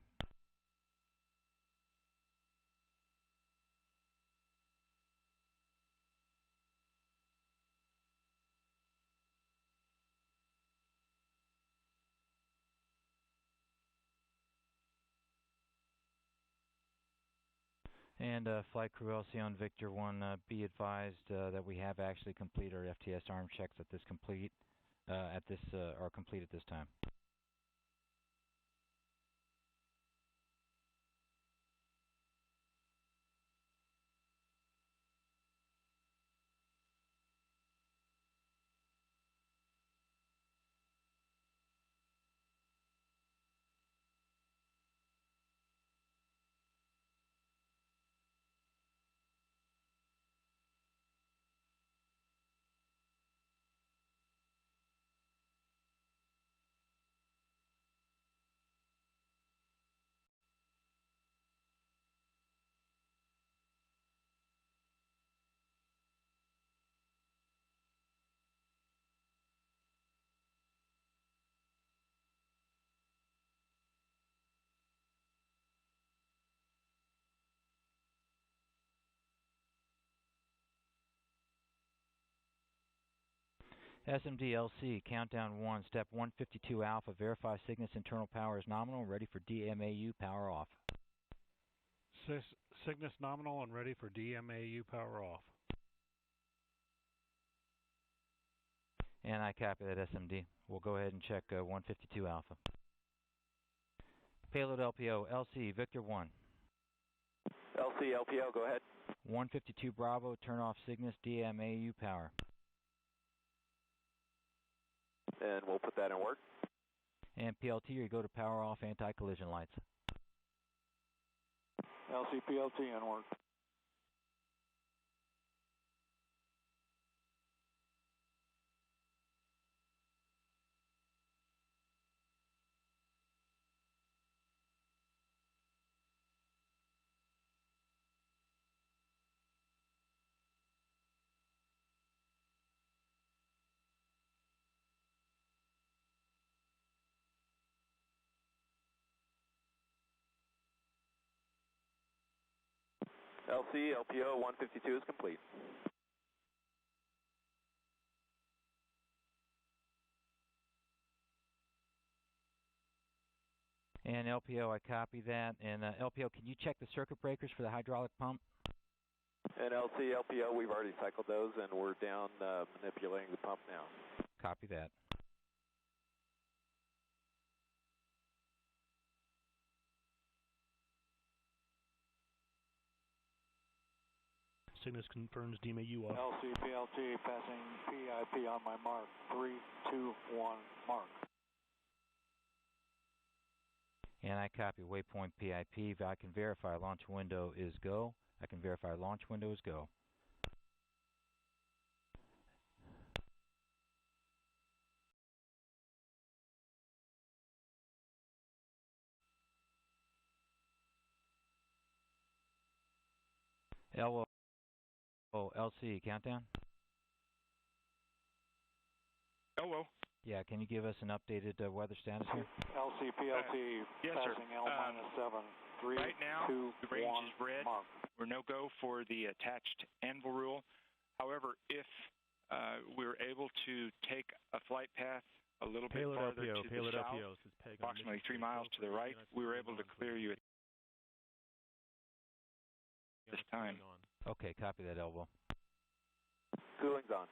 And Flight Crew LC on Victor 1, be advised that we have actually completed our FTS arm checks are complete at this time. SMD-LC, countdown 1, step 152 alpha, verify Cygnus internal power is nominal, ready for DMAU, power off. Cygnus nominal and ready for DMAU, power off. And I copy that, SMD. We'll go ahead and check 152 alpha. Payload LPO, LC, Victor 1. LC, LPO, go ahead. 152 Bravo, turn off Cygnus DMAU power. And we'll put that in work. And PLT, you go to power off anti-collision lights. LC, PLT, in work. LC, LPO, 152 is complete. And LPO, I copy that. And LPO, can you check the circuit breakers for the hydraulic pump? And LC, LPO, we've already cycled those, and we're down manipulating the pump now. Copy that. Cygnus confirms DMAU off. LC, PLT, passing PIP on my mark. 3, 2, 1, mark. And I copy waypoint PIP. I can verify launch window is go. I can verify launch window is go. LC, countdown? Hello. Yeah, can you give us an updated weather status here? LC, PLT, yes, passing sir. L-7. 3, right now, 2, the range 1, is red. mark. We're no-go for the attached anvil rule. However, if we're able to take a flight path a little bit farther to the south, approximately 3 miles to the right, we were able to clear you at this time. Okay, copy that, Elbow. Cooling's on.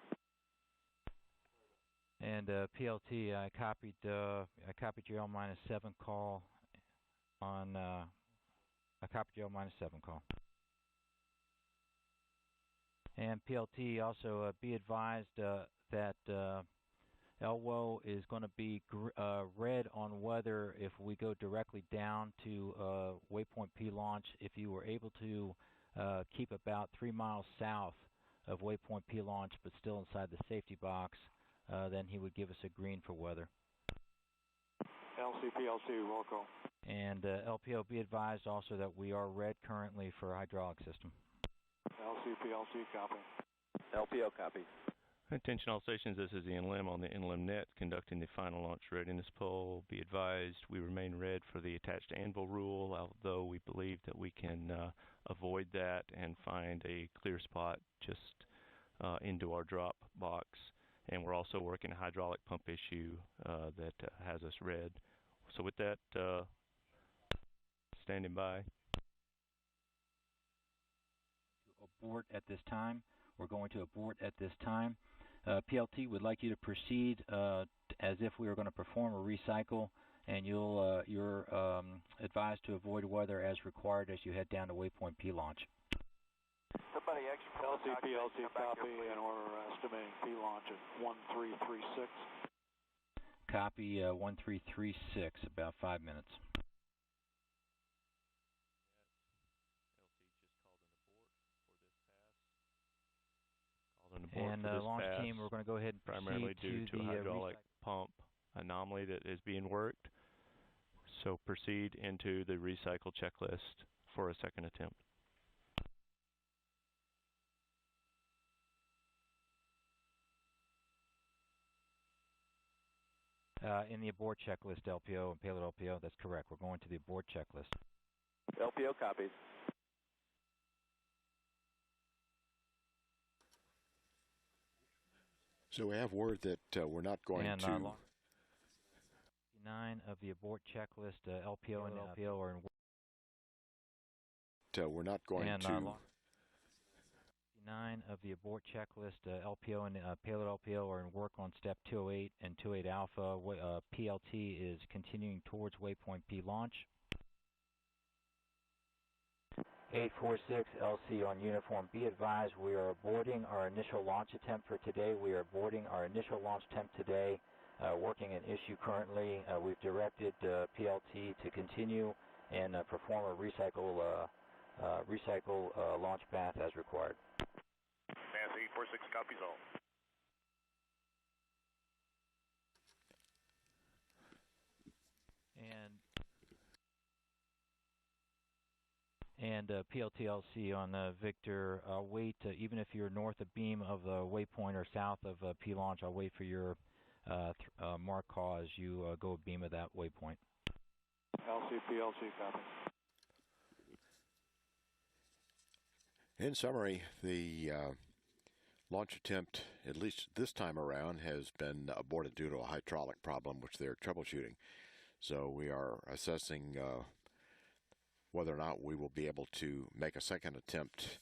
And PLT, I copied your L-7 call on. I copied your L-7 call. And PLT also be advised that LWO is going to be red on weather if we go directly down to waypoint P launch. If you were able to keep about 3 miles south of waypoint P launch but still inside the safety box, then he would give us a green for weather. LC, PLT, roll call. And LPO, be advised also that we are red currently for hydraulic system. LC, PLT, copy. LPO, copy. Attention all stations, this is Ian Lim on the NLM net conducting the final launch readiness poll. Be advised, we remain red for the attached anvil rule, although we believe that we can avoid that and find a clear spot just into our drop box. And we're also working a hydraulic pump issue that has us red. So with that, standing by. Abort at this time. We're going to abort at this time. PLT would like you to proceed as if we were going to perform a recycle, and you're advised to avoid weather as required as you head down to waypoint P launch. Somebody LC, PLT, copy, and we're estimating P launch at 1336. Copy 1336, about 5 minutes. And launch team, we're going to go ahead and primarily due to the hydraulic pump anomaly that is being worked. So proceed into the recycle checklist for a second attempt. In the abort checklist, LPO and payload LPO, that's correct. We're going to the abort checklist. LPO copies. So we have word that we're not going and, to. 9 of the abort checklist, LPO and LPO are in. We're not going and, to. 9 of the abort checklist, LPO and payload LPO are in work on step 208 and 28 alpha. PLT is continuing towards waypoint P launch. 846 LC on uniform. Be advised, we are aborting our initial launch attempt for today. We are aborting our initial launch attempt today. Working an issue currently. We've directed PLT to continue and perform a recycle launch path as required. Nancy 846 copies all. And PLTLC on Victor, I'll wait, even if you're north of beam of the waypoint or south of P-launch, I'll wait for your mark call as you go beam of that waypoint. LCPLC copy. In summary, the launch attempt, at least this time around, has been aborted due to a hydraulic problem which they're troubleshooting. So we are assessing whether or not we will be able to make a second attempt,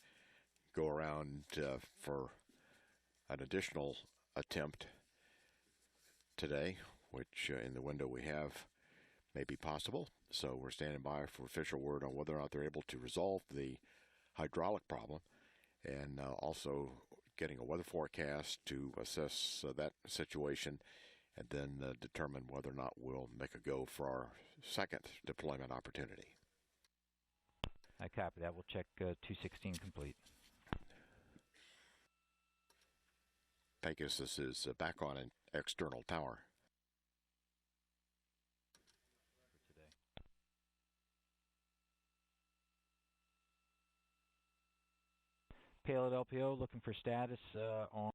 go around for an additional attempt today, which in the window we have may be possible. So we're standing by for official word on whether or not they're able to resolve the hydraulic problem, and also getting a weather forecast to assess that situation, and then determine whether or not we'll make a go for our second deployment opportunity. I copy that. We'll check 216 complete. Pegasus is back on an external tower. Payload LPO looking for status on.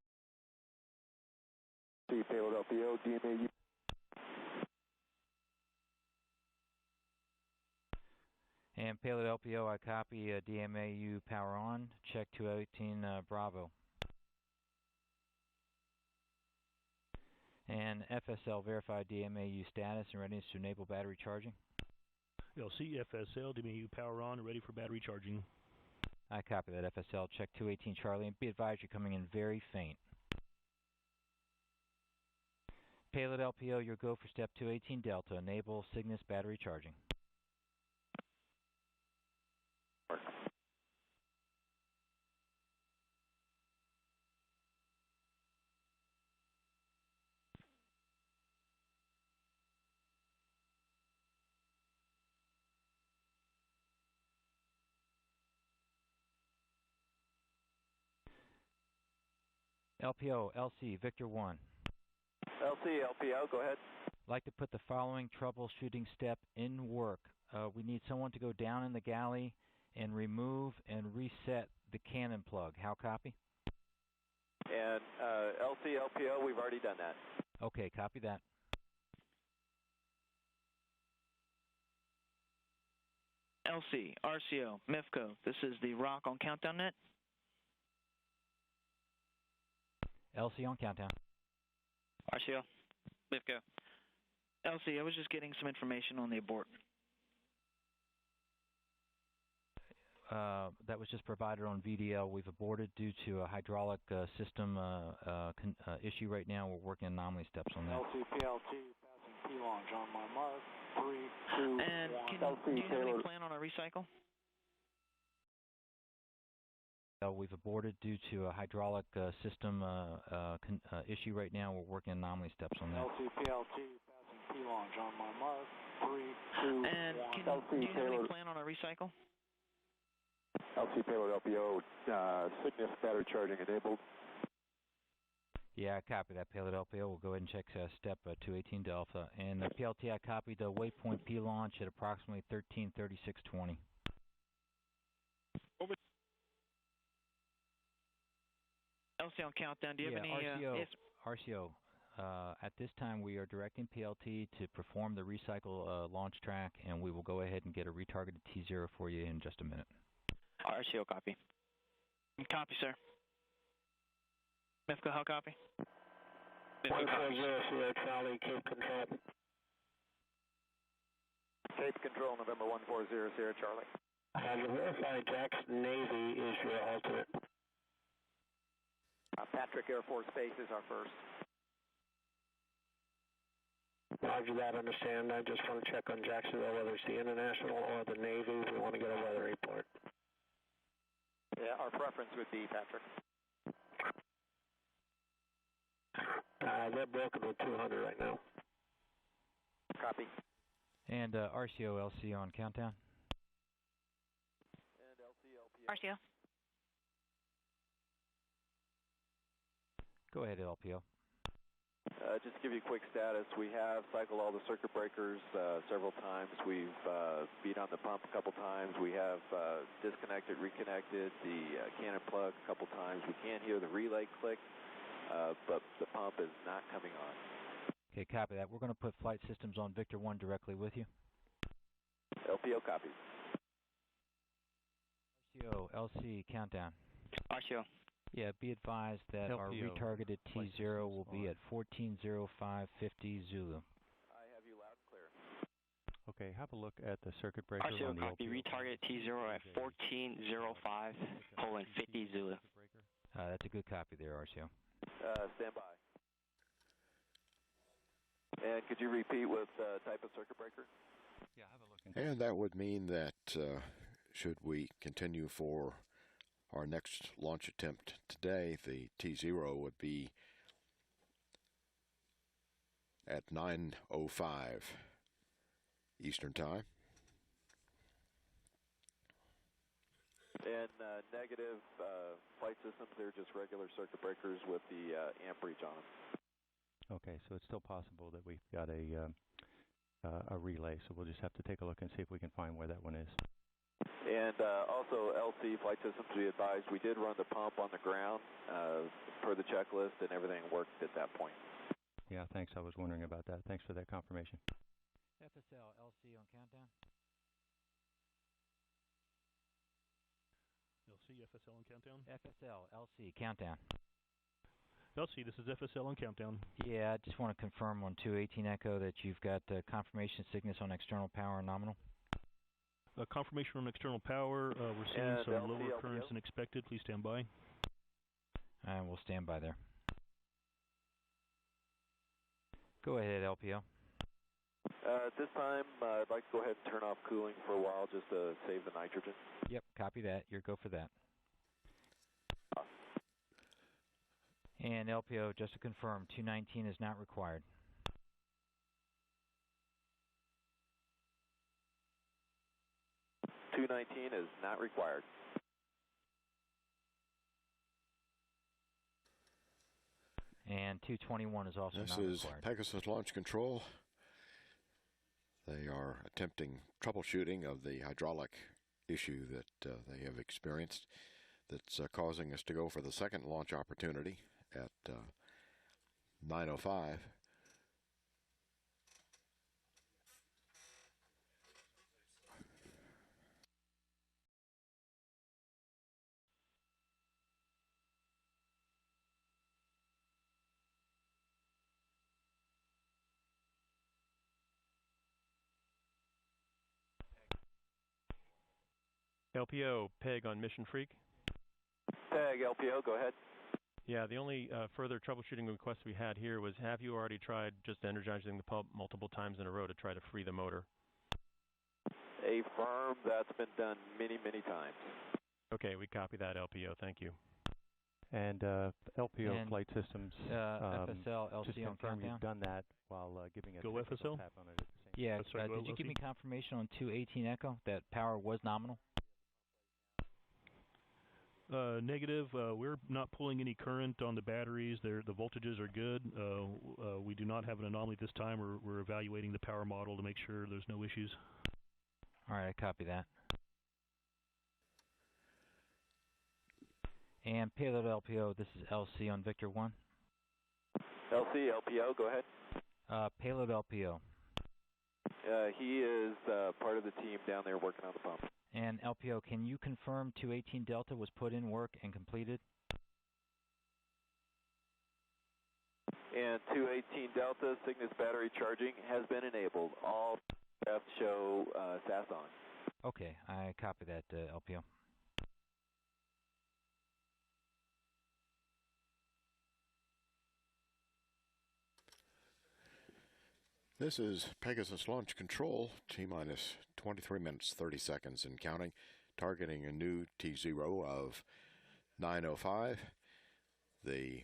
Payload LPO, DMAU. And Payload LPO, I copy DMAU power on. Check 218 Bravo. And FSL verify DMAU status and readiness to enable battery charging. LC, FSL, DMAU power on, ready for battery charging. I copy that, FSL. Check 218 Charlie, and be advised you're coming in very faint. Payload LPO, your go for step 218 Delta. Enable Cygnus battery charging. LPO, LC, Victor 1. LC, LPO, go ahead. Like to put the following troubleshooting step in work. We need someone to go down in the galley and remove and reset the cannon plug. How copy? And LC, LPO, we've already done that. Okay, copy that. LC, RCO, MEFCO, this is the Rock on Countdown Net. LC on countdown. RCO, MEFCO. LC, I was just getting some information on the abort. That was just provided on VDL. We've aborted due to a hydraulic system issue right now. We're working anomaly steps on that. LCPLT passing P-launch on my mark. 3, 2, and 1. Do you have any plan on a recycle? We've aborted due to a hydraulic system issue right now. We're working anomaly steps on that. LCPLT passing P-launch on my mark. 3, 2, 1. And do you have any plan on a recycle? LC Payload LPO, Cygnus battery charging enabled. Yeah, I copy that. Payload LPO. We'll go ahead and check step 218 Delta. And the PLT, I copied the waypoint P launch at approximately 13:36:20. Over. LC on countdown. Do you have any? RCO. Yes. RCO. At this time, we are directing PLT to perform the recycle launch track, and we will go ahead and get a retargeted T0 for you in just a minute. RCO copy. Copy, sir. MEFCO, how copy? 140 Sierra Charlie, Cape Control. Cape Control, November 140 Sierra Charlie. Have you verified Jackson Navy is your alternate? Patrick Air Force Base is our first. Roger that, understand. I just want to check on Jacksonville, whether it's the International or the Navy. We want to get a weather report. preference would be, Patrick? They're broken with 200 right now. Copy. And RCO LC on countdown. And LC, LPO. RCO. Go ahead, LPO. Just to give you a quick status, we have cycled all the circuit breakers several times. We've beat on the pump a couple times. We have disconnected, reconnected the cannon plug a couple times. We can hear the relay click, but the pump is not coming on. Okay, copy that. We're going to put flight systems on Victor 1 directly with you. LPO copies. RCO LC countdown. RCO. Yeah, be advised that our LPO. retargeted T0 will be at 140550 Zulu. I have you loud and clear. Okay, have a look at the circuit breaker RCO on the copy. LPO. Retarget T0 at 1405:50 Zulu. That's a good copy there, RCO. Stand by. And could you repeat what type of circuit breaker? Yeah, have a look. And that would mean that should we continue for our next launch attempt today, the T0 would be at 9:05 Eastern Time. And negative flight systems, they're just regular circuit breakers with the amperage on them. Okay, so it's still possible that we've got a relay, so we'll just have to take a look and see if we can find where that one is. And also LC flight systems, we advised we did run the pump on the ground per the checklist, and everything worked at that point. Yeah, thanks. I was wondering about that. Thanks for that confirmation. FSL LC on countdown. LC, FSL on countdown. FSL LC countdown. LC, this is FSL on countdown. Yeah, I just want to confirm on 218 Echo that you've got confirmation sickness on external power and nominal. Confirmation on external power. We're seeing And some LC, lower LPO. currents than expected. Please stand by. And we'll stand by there. Go ahead, LPO. At this time, I'd like to go ahead and turn off cooling for a while just to save the nitrogen. Yep, copy that. You're go for that. And LPO, just to confirm, 219 is not required. .219 is not required. And 221 is also This not is required. Pegasus Launch Control. They are attempting troubleshooting of the hydraulic issue that they have experienced that's causing us to go for the second launch opportunity at 9:05. LPO, PEG on Mission Freak. Tag LPO, go ahead. Yeah, the only further troubleshooting request we had here was, have you already tried just energizing the pump multiple times in a row to try to free the motor? Affirm, that's been done many, many times. Okay, we copy that, LPO. Thank you. And LPO And, flight systems. FSL LC just on confirm countdown. you've done that while giving a Go technical FSL? tap on it at the same time. Yeah, Sorry, go did you give me LC? confirmation on 218 Echo that power was nominal? Negative. We're not pulling any current on the batteries. The voltages are good. We do not have an anomaly this time. We're evaluating the power model to make sure there's no issues. All right, I copy that. And payload LPO, this is LC on Victor 1. LC, LPO, go ahead. Payload LPO. He is part of the team down there working on the pump. And LPO, can you confirm 218 Delta was put in work and completed? And 218 Delta, Cygnus battery charging has been enabled. All F show SAS on. Okay, I copy that, LPO. This is Pegasus Launch Control, T-minus 23 minutes, 30 seconds and counting, targeting a new T0 of 9:05. The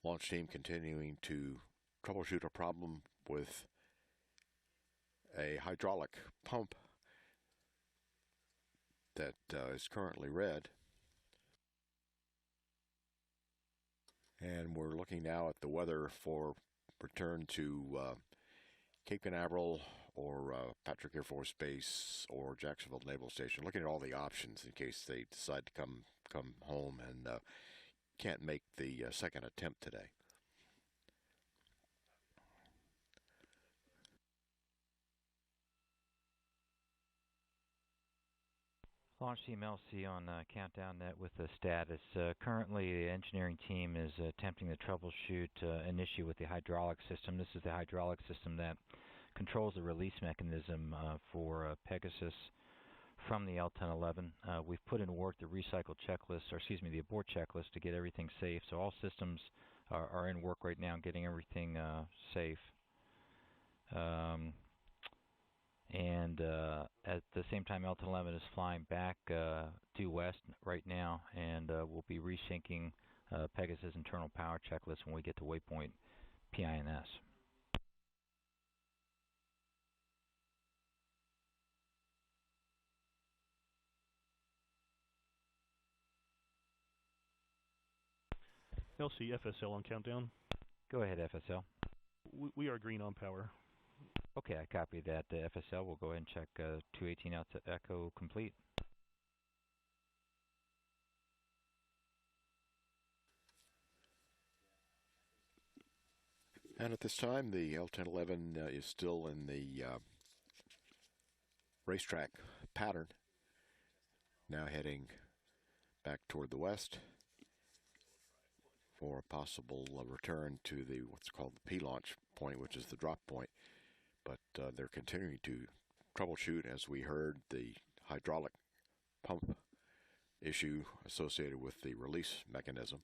launch team continuing to troubleshoot a problem with a hydraulic pump that is currently red. And we're looking now at the weather for return to Cape Canaveral or Patrick Air Force Base or Jacksonville Naval Station, looking at all the options in case they decide to come home and can't make the second attempt today. Launch Team LC on Countdown Net with the status. Currently, the engineering team is attempting to troubleshoot an issue with the hydraulic system. This is the hydraulic system that controls the release mechanism for Pegasus from the L-1011. We've put in work the recycle checklist, or excuse me, the abort checklist to get everything safe. So all systems are in work right now, getting everything safe. And at the same time, L-1011 is flying back due west right now, and we'll be resyncing Pegasus internal power checklist when we get to waypoint PINS. LC, FSL on Countdown. Go ahead, FSL. We are green on power. Okay, I copied that. FSL, we'll go ahead and check 218 out to Echo complete. And at this time, the L-1011 is still in the racetrack pattern, now heading back toward the west for a possible return to the what's called the P-launch point, which is the drop point. But they're continuing to troubleshoot, as we heard, the hydraulic pump issue associated with the release mechanism.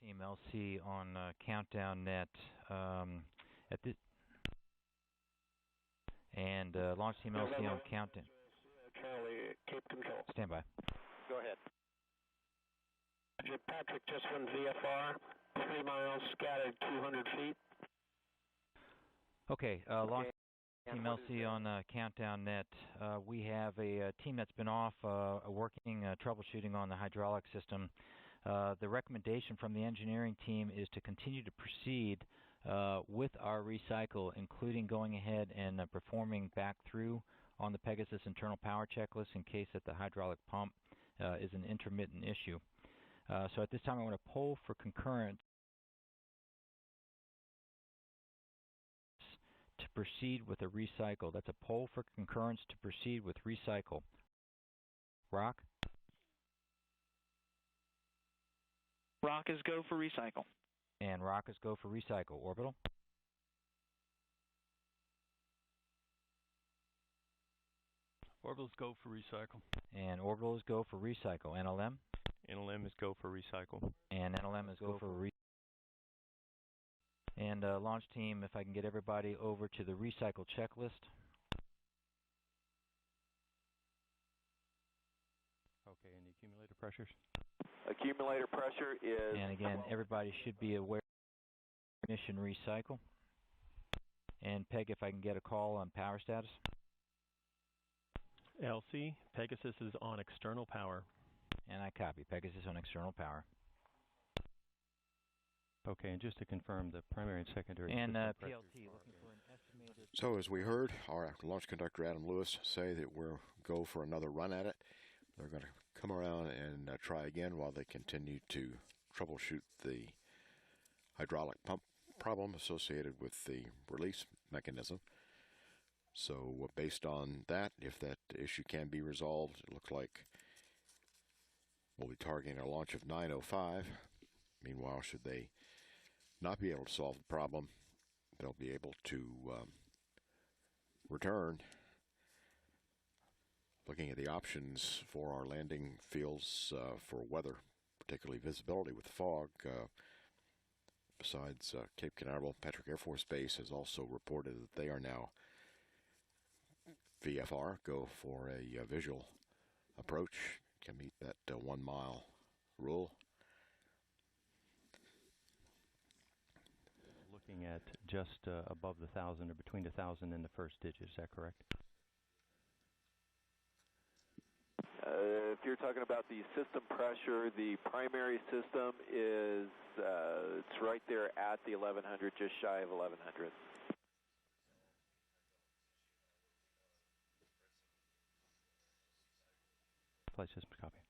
Team LC on Countdown Net at this, and Launch Team LC on Countdown. Charlie, Cape Control. Stand by. Go ahead. Patrick, just one VFR, 3 miles, scattered 200 feet. Okay, Launch Team LC on Countdown Net. We have a team that's been off working, troubleshooting on the hydraulic system. The recommendation from the engineering team is to continue to proceed with our recycle, including going ahead and performing back through on the Pegasus internal power checklist in case that the hydraulic pump is an intermittent issue. So at this time, I want to poll for concurrence to proceed with a recycle. That's a poll for concurrence to proceed with recycle. Rock? Rock is go for recycle. And Rock is go for recycle. Orbital? Orbitals go for recycle. And Orbital is go for recycle. NLM? NLM is go for recycle. And NLM is go for recycle. And launch team, if I can get everybody over to the recycle checklist. Okay, and the accumulator pressures? Accumulator pressure is... And again, everybody should be aware of mission recycle. And Peg, if I can get a call on power status. LC, Pegasus is on external power. And I copy. Pegasus on external power. Okay, and just to confirm, the primary and secondary... And PLT, looking for an estimated... So as we heard our launch conductor Adam Lewis say that we'll go for another run at it. They're going to come around and try again while they continue to troubleshoot the hydraulic pump problem associated with the release mechanism. So based on that, if that issue can be resolved, it looks like we'll be targeting a launch of 9:05. Meanwhile, should they not be able to solve the problem, they'll be able to return. Looking at the options for our landing fields for weather, particularly visibility with fog. Besides Cape Canaveral, Patrick Air Force Base has also reported that they are now VFR, go for a visual approach. can meet that 1 mile rule. Looking at just above the 1,000 or between the 1,000 and the first digit, is that correct? If you're talking about the system pressure, the primary system is it's right there at the 1100, just shy of 1100. Flight systems copy.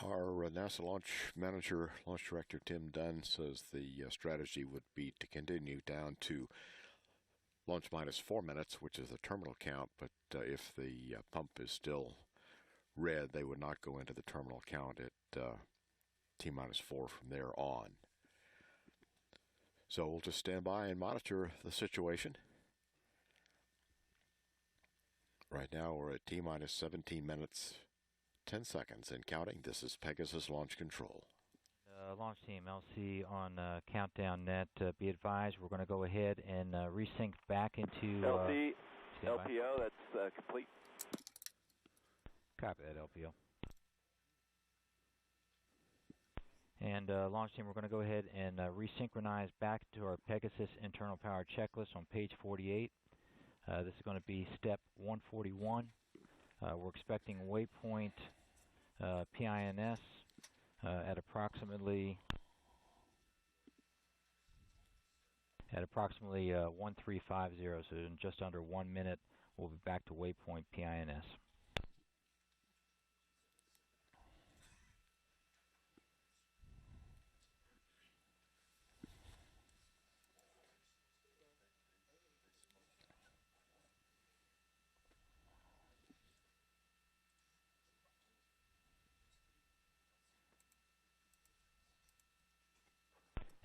Our NASA launch manager, launch director Tim Dunn, says the strategy would be to continue down to launch minus 4 minutes, which is the terminal count, but if the pump is still red, they would not go into the terminal count at T minus 4 from there on. So we'll just stand by and monitor the situation. Right now we're at T minus 17 minutes, 10 seconds and counting. This is Pegasus Launch Control. Launch team, LC on countdown net. Be advised, we're going to go ahead and resync back into LC, LPO, that's complete. Copy that, LPO. And launch team, we're going to go ahead and resynchronize back to our Pegasus internal power checklist on page 48. This is going to be step 141. We're expecting waypoint PINS at approximately 1350. So in just under 1 minute, we'll be back to waypoint PINS.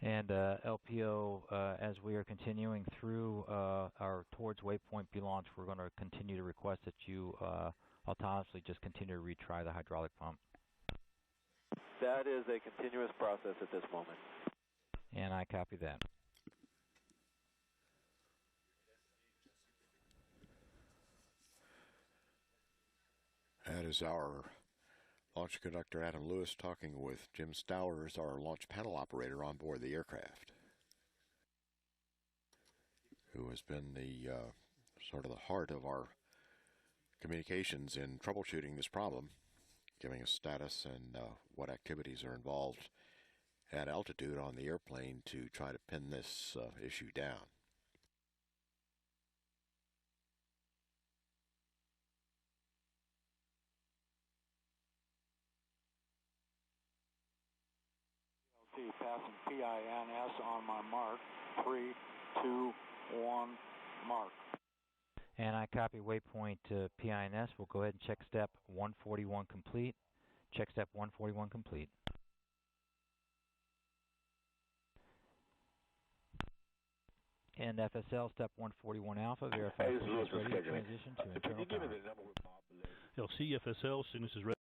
And LPO, as we are continuing through our towards waypoint B-launch, we're going to continue to request that you autonomously just continue to retry the hydraulic pump. That is a continuous process at this moment. And I copy that. That is our launch conductor Adam Lewis talking with Jim Stowers, our launch panel operator on board the aircraft, who has been the sort of the heart of our communications in troubleshooting this problem, giving us status and what activities are involved at altitude on the airplane to try to pin this issue down. Passing PINS on my mark. 3, 2, 1, mark. And I copy waypoint PINS. We'll go ahead and check step 141 complete. Check step 141 complete. And FSL step 141 alpha. Verify signals ready to transition to internal power. LC FSL, signals is ready.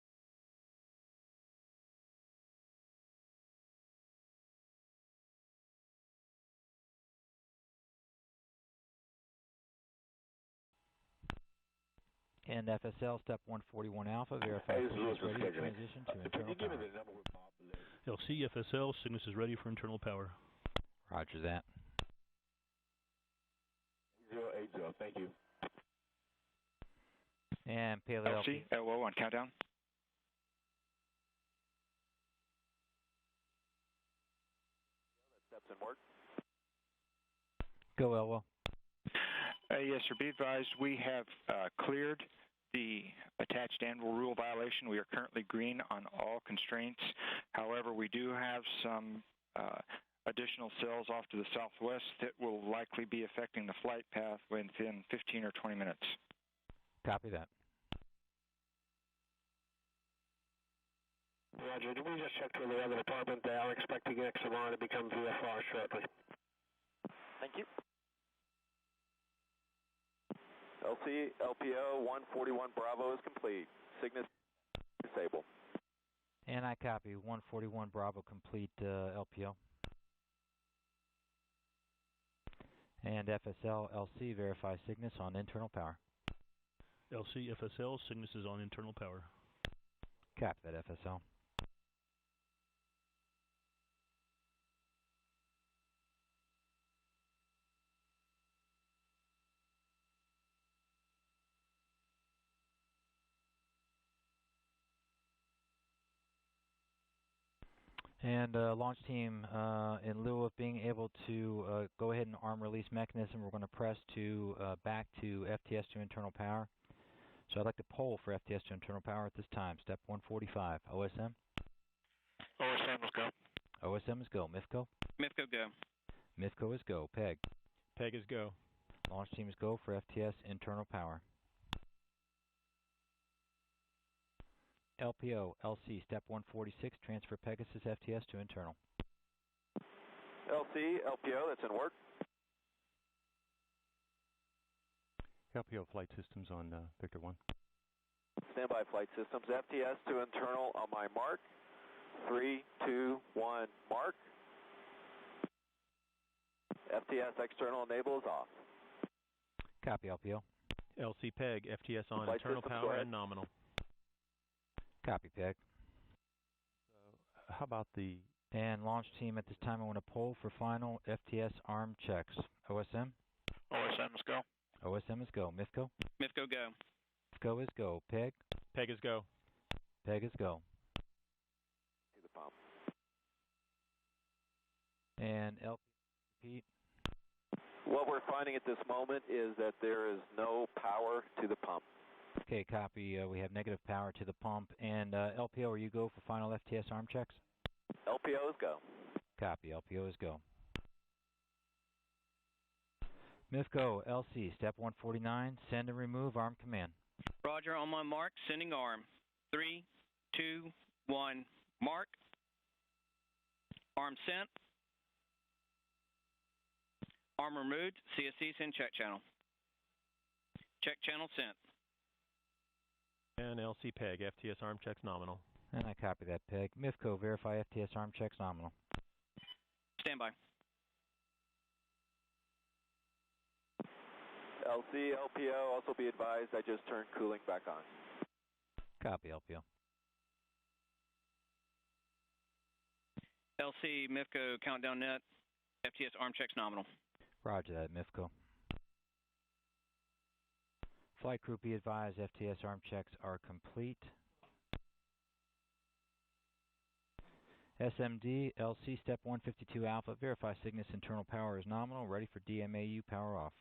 And FSL step 141 alpha, verify signals ready to transition to internal power. LC FSL, signals is ready for internal power. Roger that. 080, thank you. And Paleo LC, LO on countdown. Steps in work. Go, Elwell. Yes, sir. Be advised, we have cleared the attached anvil rule violation. We are currently green on all constraints. However, we do have some additional cells off to the southwest that will likely be affecting the flight path within 15 or 20 minutes. Copy that. Roger. Did we just check with the other department? They are expecting XMR to become VFR shortly. Thank you. LC, LPO, 141 Bravo is complete. Cygnus disabled. And I copy 141 Bravo complete LPO. And FSL LC verify Cygnus on internal power. LC FSL, Cygnus is on internal power. Copy that FSL. And launch team, in lieu of being able to go ahead and arm release mechanism, we're going to press to back to FTS to internal power. So I'd like to poll for FTS to internal power at this time. Step 145. OSM? OSM is go. OSM is go. MIFCO? MIFCO go. MIFCO is go. PEG? PEG is go. Launch team is go for FTS internal power. LPO, LC, step 146, transfer Pegasus FTS to internal. LC, LPO, that's in work. LPO flight systems on Victor 1. Standby flight systems, FTS to internal on my mark. 3, 2, 1, mark. FTS external enable is off. Copy, LPO. LC PEG, FTS on Flight internal systems, power and nominal. Copy, PEG. How about the... And launch team, at this time I want to poll for final FTS arm checks. OSM? OSM is go. OSM is go. MIFCO? MIFCO go. MIFCO is go. PEG? PEG is go. PEG is go. To the pump. And LP, repeat. What we're finding at this moment is that there is no power to the pump. Okay, copy. We have negative power to the pump. And LPO, are you go for final FTS arm checks? LPO is go. Copy. LPO is go. MIFCO, LC, step 149, send and remove arm command. Roger, on my mark, sending arm. 3, 2, 1, mark. Arm sent. Arm removed. CSC send check channel. Check channel sent. And LC PEG, FTS arm checks nominal. And I copy that, PEG. MIFCO, verify FTS arm checks nominal. Standby. LC, LPO, also be advised I just turned cooling back on. Copy, LPO. LC, MIFCO, countdown net. FTS arm checks nominal. Roger that, MIFCO. Flight crew, be advised, FTS arm checks are complete. SMD, LC, step 152 alpha, verify Cygnus internal power is nominal, ready for DMAU power off.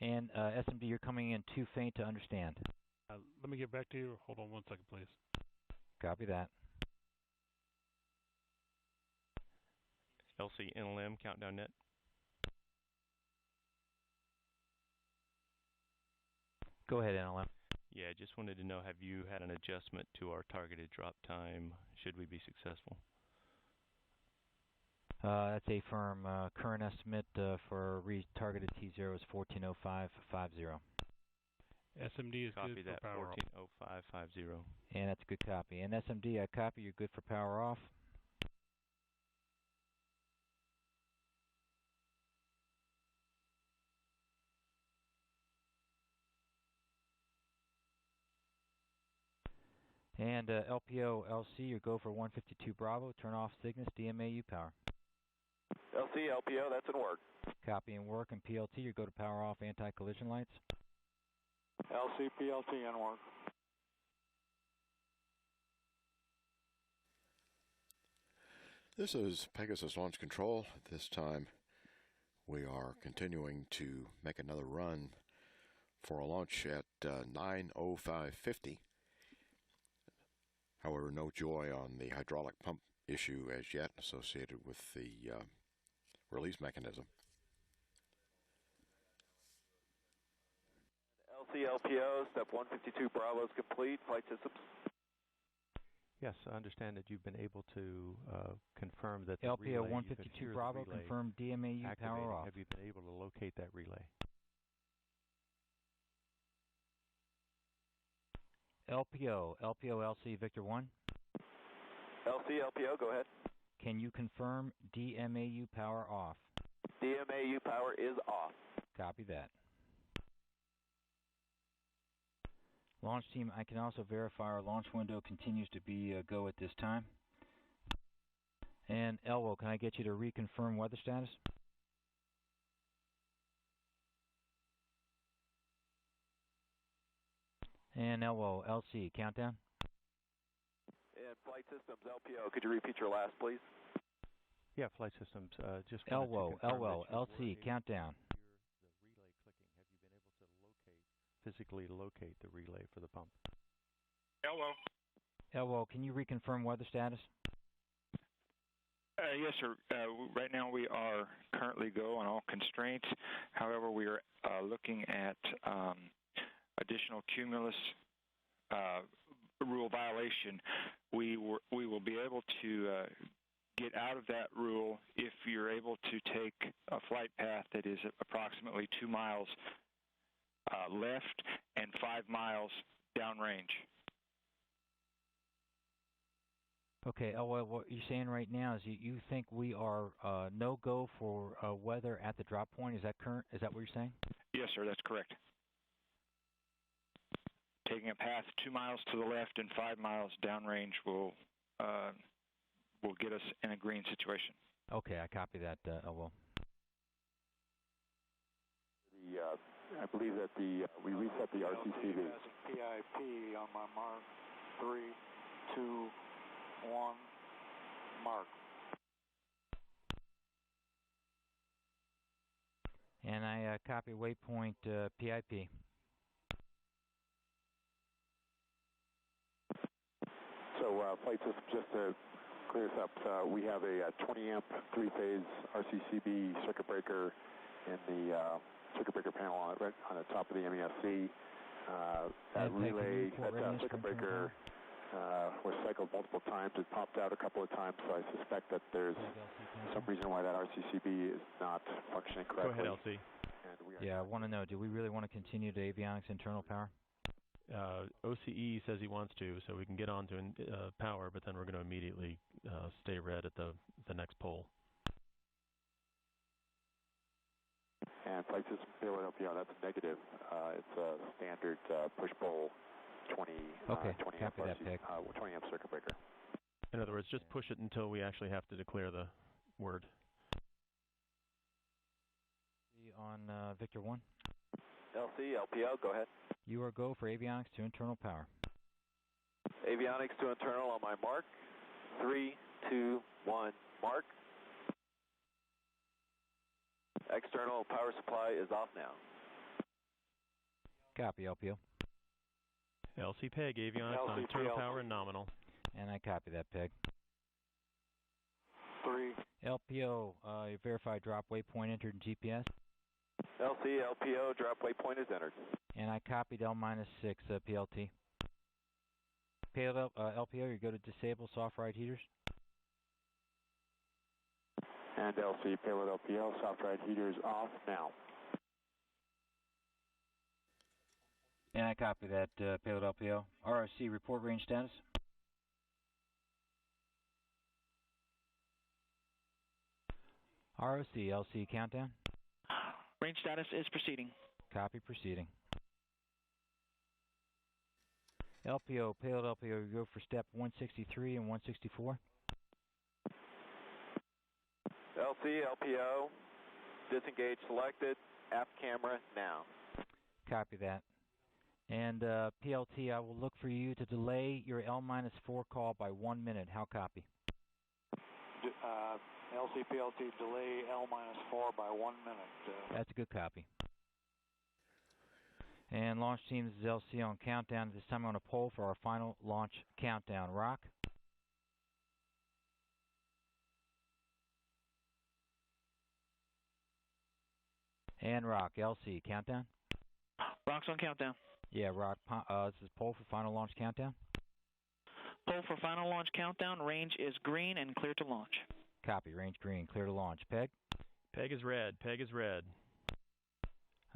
And SMD, you're coming in too faint to understand. Let me get back to you. Hold on 1 second, please. Copy that. LC NLM, countdown net. Go ahead, NLM. Yeah, just wanted to know, have you had an adjustment to our targeted drop time should we be successful? That's a firm. Current estimate for targeted T0 is 140550. SMD is copy good that, for power 140550. And that's a good copy. And SMD, I copy, you're good for power off. And LPO, LC, you go for 152 Bravo, turn off Cygnus, DMAU power. LC, LPO, that's in work. Copy and work, and PLT, you go to power off anti-collision lights. LC, PLT in work. This is Pegasus Launch Control. This time we are continuing to make another run for a launch at 9:05:50. However, no joy on the hydraulic pump issue as yet associated with the release mechanism. LC, LPO, step 152 Bravo is complete. Flight systems. Yes, I understand that you've been able to confirm that the LPO relay, 152 Bravo, confirm DMAU power off. Have you been able to locate that relay? LPO, LC Victor 1. LC, LPO, go ahead. Can you confirm DMAU power off? DMAU power is off. Copy that. Launch team, I can also verify our launch window continues to be a go at this time. And Elwo, can I get you to reconfirm weather status? And Elwo, LC, countdown. And Flight Systems, LPO, could you repeat your last, please? Yeah, Flight Systems, just Elwo, LC, countdown. Physically locate the relay for the pump. Hello. Elwo, can you reconfirm weather status? Yes, sir. Right now we are currently go on all constraints. However, we are looking at additional cumulus rule violation. We will be able to get out of that rule if you're able to take a flight path that is approximately 2 miles left and 5 miles downrange. Okay, what you're saying right now is you think we are no-go for weather at the drop point. Is that what you're saying? Yes, sir, that's correct. Taking a path 2 miles to the left and 5 miles downrange will get us in a green situation. Okay, I copy that, Elwo. I believe that we reset the RCCV. PIP on my mark. 3, 2, 1, mark. And I copy waypoint PIP. So, Flight System, just to clear this up, we have a 20 amp 3-phase RCCB circuit breaker in the circuit breaker panel right on the top of the MESC. That relay, that circuit breaker was cycled multiple times. It popped out a couple of times, so I suspect that there's some reason why that RCCB is not functioning correctly. Go ahead, LC. Yeah, I want to know, do we really want to continue to avionics internal power? OCE says he wants to, so we can get on to power, but then we're going to immediately stay red at the next pole. And Flight System Philadelphia, that's negative. It's a standard push-pull 20 amp 20 amp circuit breaker. In other words, just push it until we actually have to declare the word. On Victor 1. LC, LPO, go ahead. You are go for avionics to internal power. Avionics to internal on my mark. 3, 2, 1, mark. External power supply is off now. Copy, LPO. LC Peg, avionics on internal power and nominal. And I copy that, Peg. 3. LPO, you verify drop waypoint entered in GPS. LC, LPO, drop waypoint is entered. And I copied L-6 PLT. Payload, LPO, you go to disable soft ride heaters. And LC, payload LPL, soft ride heaters off now. And I copy that, payload LPO. ROC, report range status. ROC, LC, countdown. Range status is proceeding. Copy, proceeding. LPO, payload LPO, you go for step 163 and 164. LC, LPO, disengage selected, aft camera now. Copy that. And PLT, I will look for you to delay your L-4 call by 1 minute. How copy? LCPLT, delay L-4 by 1 minute. That's a good copy. And launch team, this is LC on countdown. At this time, I'm going to poll for our final launch countdown. Rock. And Rock, LC, countdown. Rock's on countdown. Yeah, Rock, this is poll for final launch countdown. Poll for final launch countdown. Range is green and clear to launch. Copy, range green, clear to launch. Peg? Peg is red, Peg is red.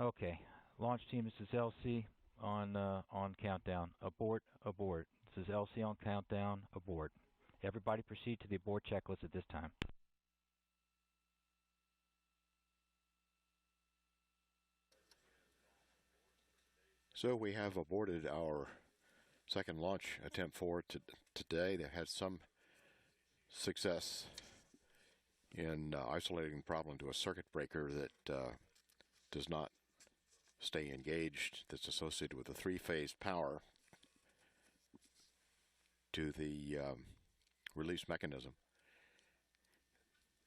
Okay, launch team, this is LC. on countdown. Abort, abort. This is LC on countdown. Abort. Everybody proceed to the abort checklist at this time. So we have aborted our second launch attempt for today. They've had some success in isolating the problem to a circuit breaker that does not stay engaged, that's associated with a three-phase power to the release mechanism.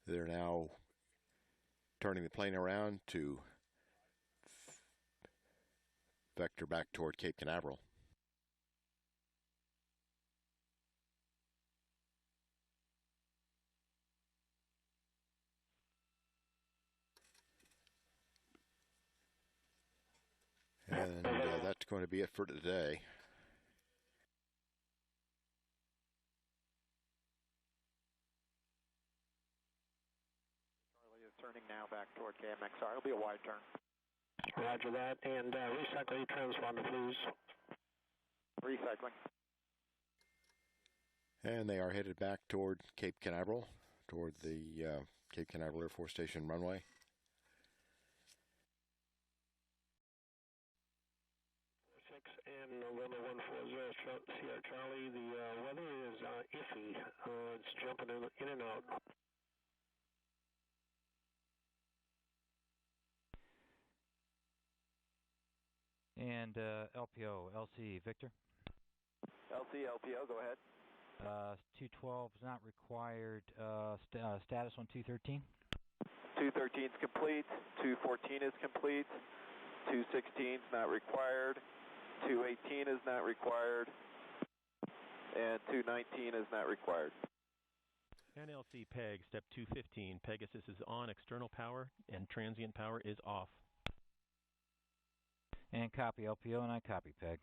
They're now turning the plane around to vector back toward Cape Canaveral. And that's going to be it for today. Charlie is turning now back toward KMXR. It'll be a wide turn. Roger that. And recycle your transponder, please. Recycling. And they are headed back toward Cape Canaveral, toward the Cape Canaveral Air Force Station runway. And November 140 Sierra Charlie, the weather is iffy. It's jumping in and out. And LPO, LC, Victor? LC, LPO, go ahead. 212 is not required. Status on 213? 213 is complete. 214 is complete. 216 is not required. 218 is not required. And 219 is not required. NLC PEG, step 215. Pegasus is on external power and transient power is off. And copy LPO, and I copy PEG.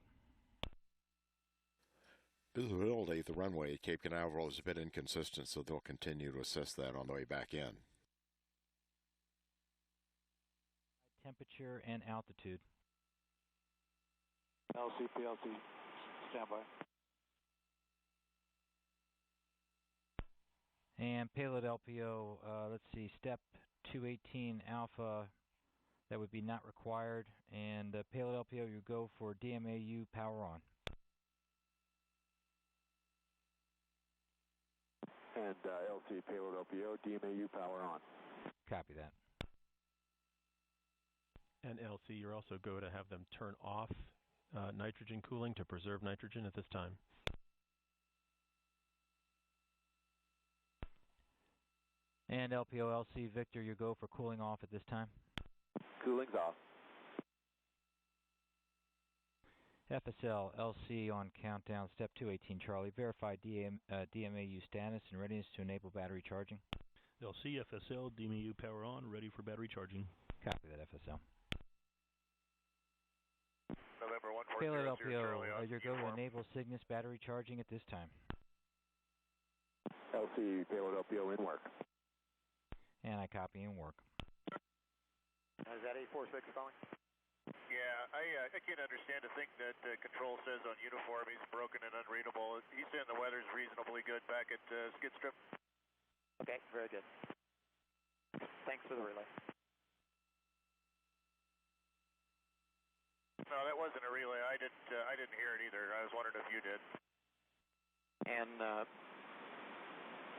Visibility at the runway at Cape Canaveral is a bit inconsistent, so they'll continue to assess that on the way back in. Temperature and altitude. LC, PLC, standby. And payload LPO, let's see, step 218 alpha, that would be not required. And payload LPO, you go for DMAU power on. And LC payload LPO, DMAU power on. Copy that. And LC, you're also go to have them turn off nitrogen cooling to preserve nitrogen at this time. And LPO, LC, Victor, you go for cooling off at this time. Cooling's off. FSL, LC on countdown, step 218, Charlie. Verify DMAU status and readiness to enable battery charging. LC, FSL, DMAU power on, ready for battery charging. Copy that, FSL. November 140, Payload LPO, your go to enable Cygnus battery charging at this time. LC payload LPO in work. And I copy and work. Is that 846 calling? Yeah, I can't understand a thing that Control says on uniform. He's broken and unreadable. He's saying the weather's reasonably good back at Skid Strip. Okay, very good. Thanks for the relay. No, that wasn't a relay. I didn't hear it either. I was wondering if you did. And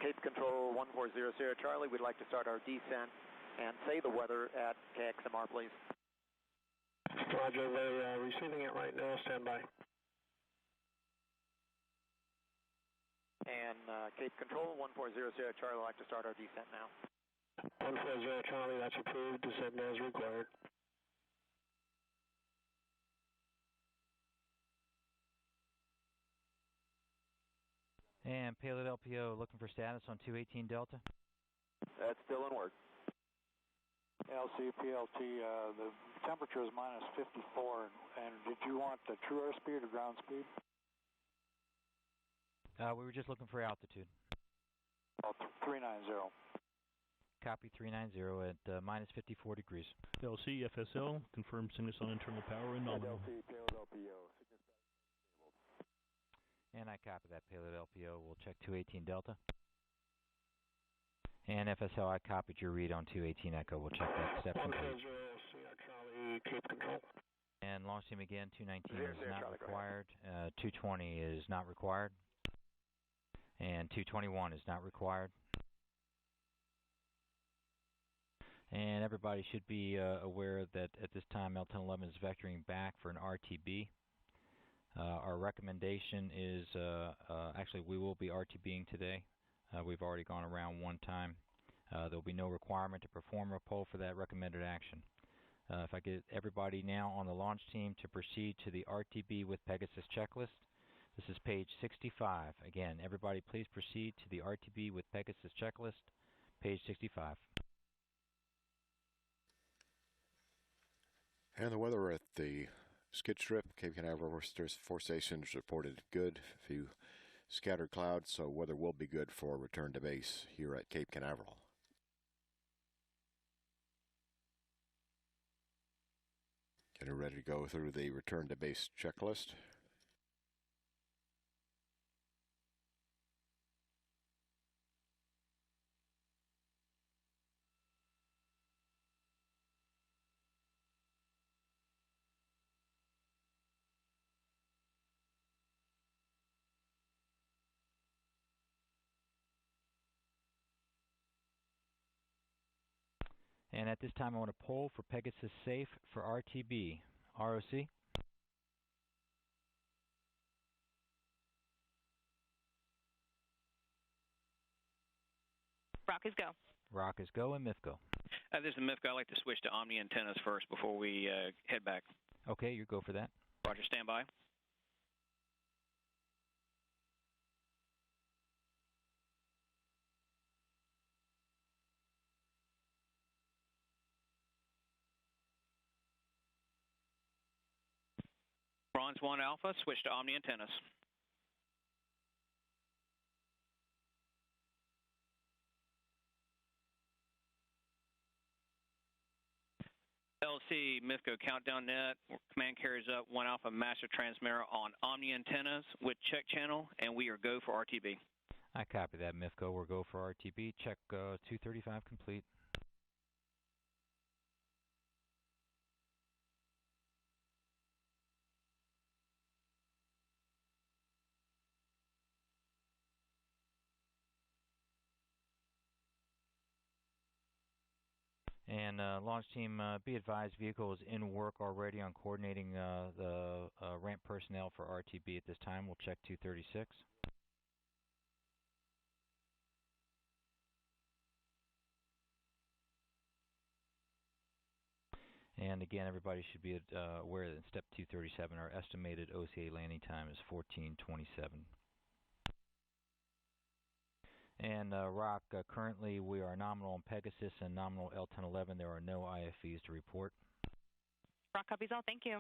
Cape Control 140 Sierra Charlie, we'd like to start our descent and say the weather at KXMR, please. Roger, they're receiving it right now. Stand by. And Cape Control 140 Sierra Charlie, I'd like to start our descent now. 140 Charlie, that's approved. Descend as required. And payload LPO, looking for status on 218 Delta. That's still in work. LC, PLT, the temperature is minus 54, and did you want the true airspeed or ground speed? We were just looking for altitude. 390. Copy 390 at minus 54 degrees. LC, FSL, confirm Cygnus on internal power and nominal. LC payload LPO. And I copy that, payload LPO. We'll check 218 Delta. And FSL, I copied your read on 218 Echo. We'll check that step complete. 140 Sierra Charlie, Cape Control. And launch team again, 219 is not required. 220 is not required. And 221 is not required. And everybody should be aware that at this time L1011 is vectoring back for an RTB. Our recommendation is, actually we will be RTBing today. We've already gone around one time. There will be no requirement to perform a poll for that recommended action. If I get everybody now on the launch team to proceed to the RTB with Pegasus checklist. This is page 65. Again, everybody please proceed to the RTB with Pegasus checklist, page 65. And the weather at the skid strip, Cape Canaveral Force Stations reported good. A few scattered clouds, so weather will be good for return to base here at Cape Canaveral. Getting ready to go through the return to base checklist. And at this time, I want to poll for Pegasus Safe for RTB. ROC? Rock is go. Rock is go, and MIFGO. This is MIFGO. I'd like to switch to Omni antennas first before we head back. Okay, you go for that. Roger, stand by. Bronze 1 Alpha, switch to Omni antennas. LC MIFGO countdown net, command carries up 1 Alpha master transmitter on Omni antennas with check channel, and we are go for RTB. I copy that, MIFGO. We're go for RTB. Check 235 complete. And launch team, be advised, vehicle is in work already on coordinating the ramp personnel for RTB at this time. We'll check 236. And again, everybody should be aware that in step 237, our estimated OCA landing time is 14:27. And Rock, currently we are nominal on Pegasus and nominal L1011. There are no IFVs to report. Rock copies all. Thank you.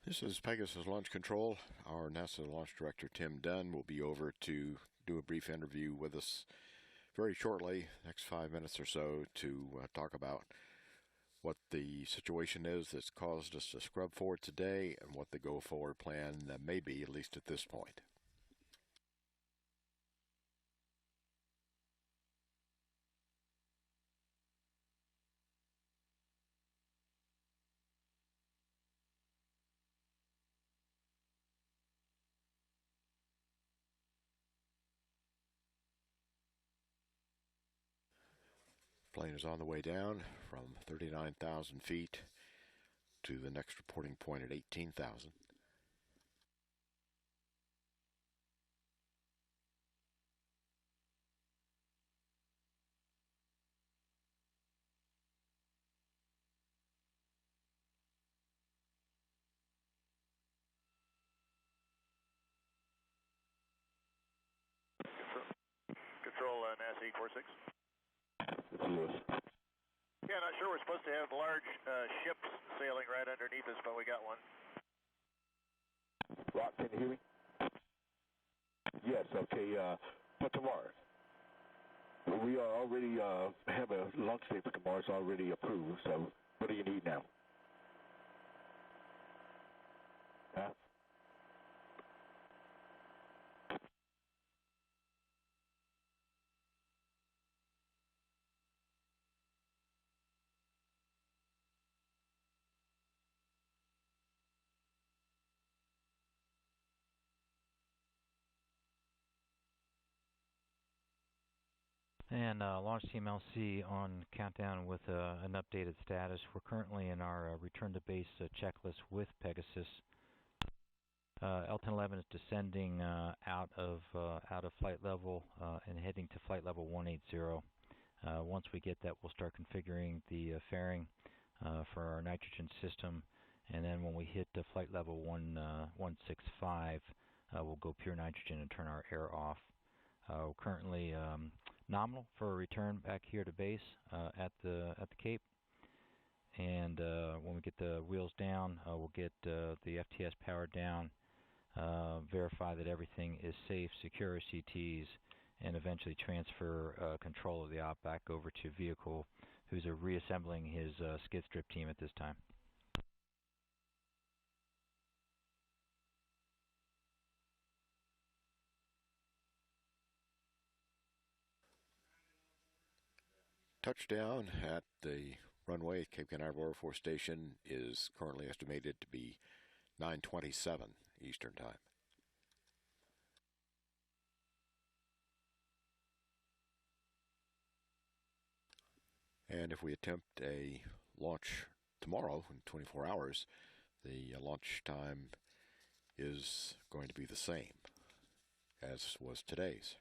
This is Pegasus Launch Control. Our NASA Launch Director, Tim Dunn, will be over to do a brief interview with us very shortly, next 5 minutes or so, to talk about what the situation is that's caused us to scrub forward today and what the go-forward plan may be, at least at this point. Plane is on the way down from 39,000 feet to the next reporting point at 18,000. Control NASA 846. Yeah, not sure we're supposed to have large ships sailing right underneath us, but we got one. Rock, can you hear me? Yes, okay. For tomorrow, we are already have a launch date for tomorrow. It's already approved. So, what do you need now? And Launch Team LC on countdown with an updated status. We're currently in our return to base checklist with Pegasus. L1011 is descending out of flight level and heading to flight level 180. Once we get that, we'll start configuring the fairing for our nitrogen system, and then when we hit flight level 165, we'll go pure nitrogen and turn our air off. We're currently nominal for a return back here to base at the Cape, and when we get the wheels down, we'll get the FTS power down, verify that everything is safe, secure CTs, and eventually transfer control of the op back over to vehicle, who's reassembling his skid strip team at this time. Touchdown at the runway Cape Canaveral Air Force Station is currently estimated to be 9:27 Eastern Time. And if we attempt a launch tomorrow in 24 hours, the launch time is going to be the same as was today's.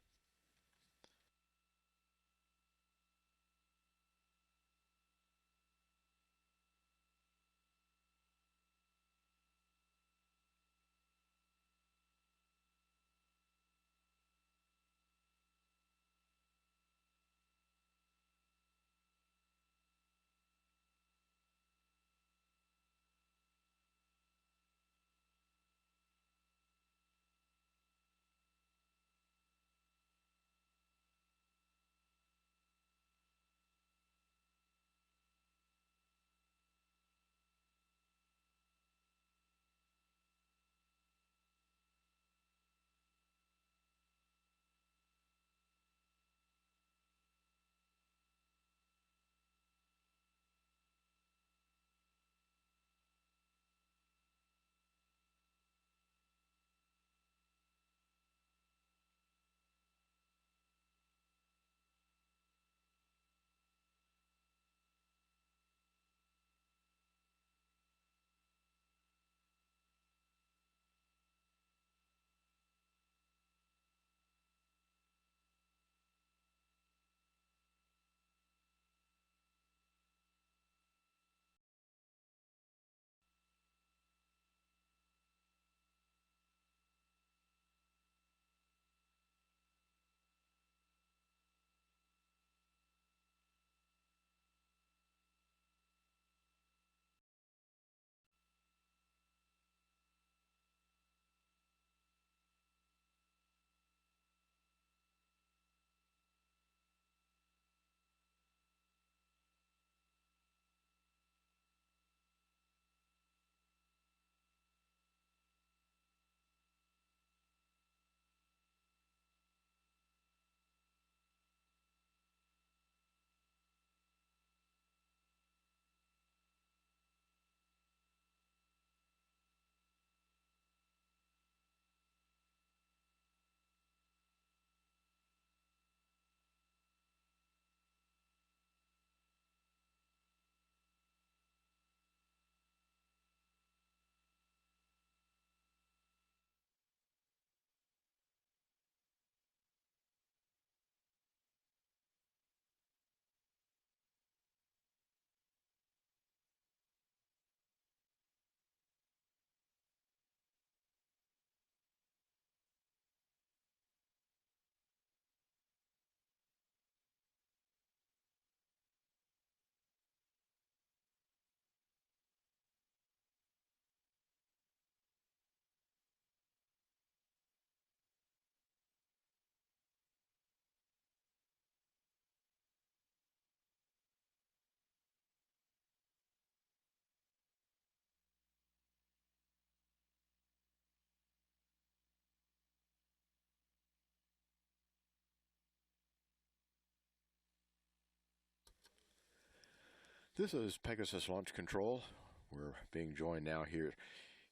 This is Pegasus Launch Control. We're being joined now here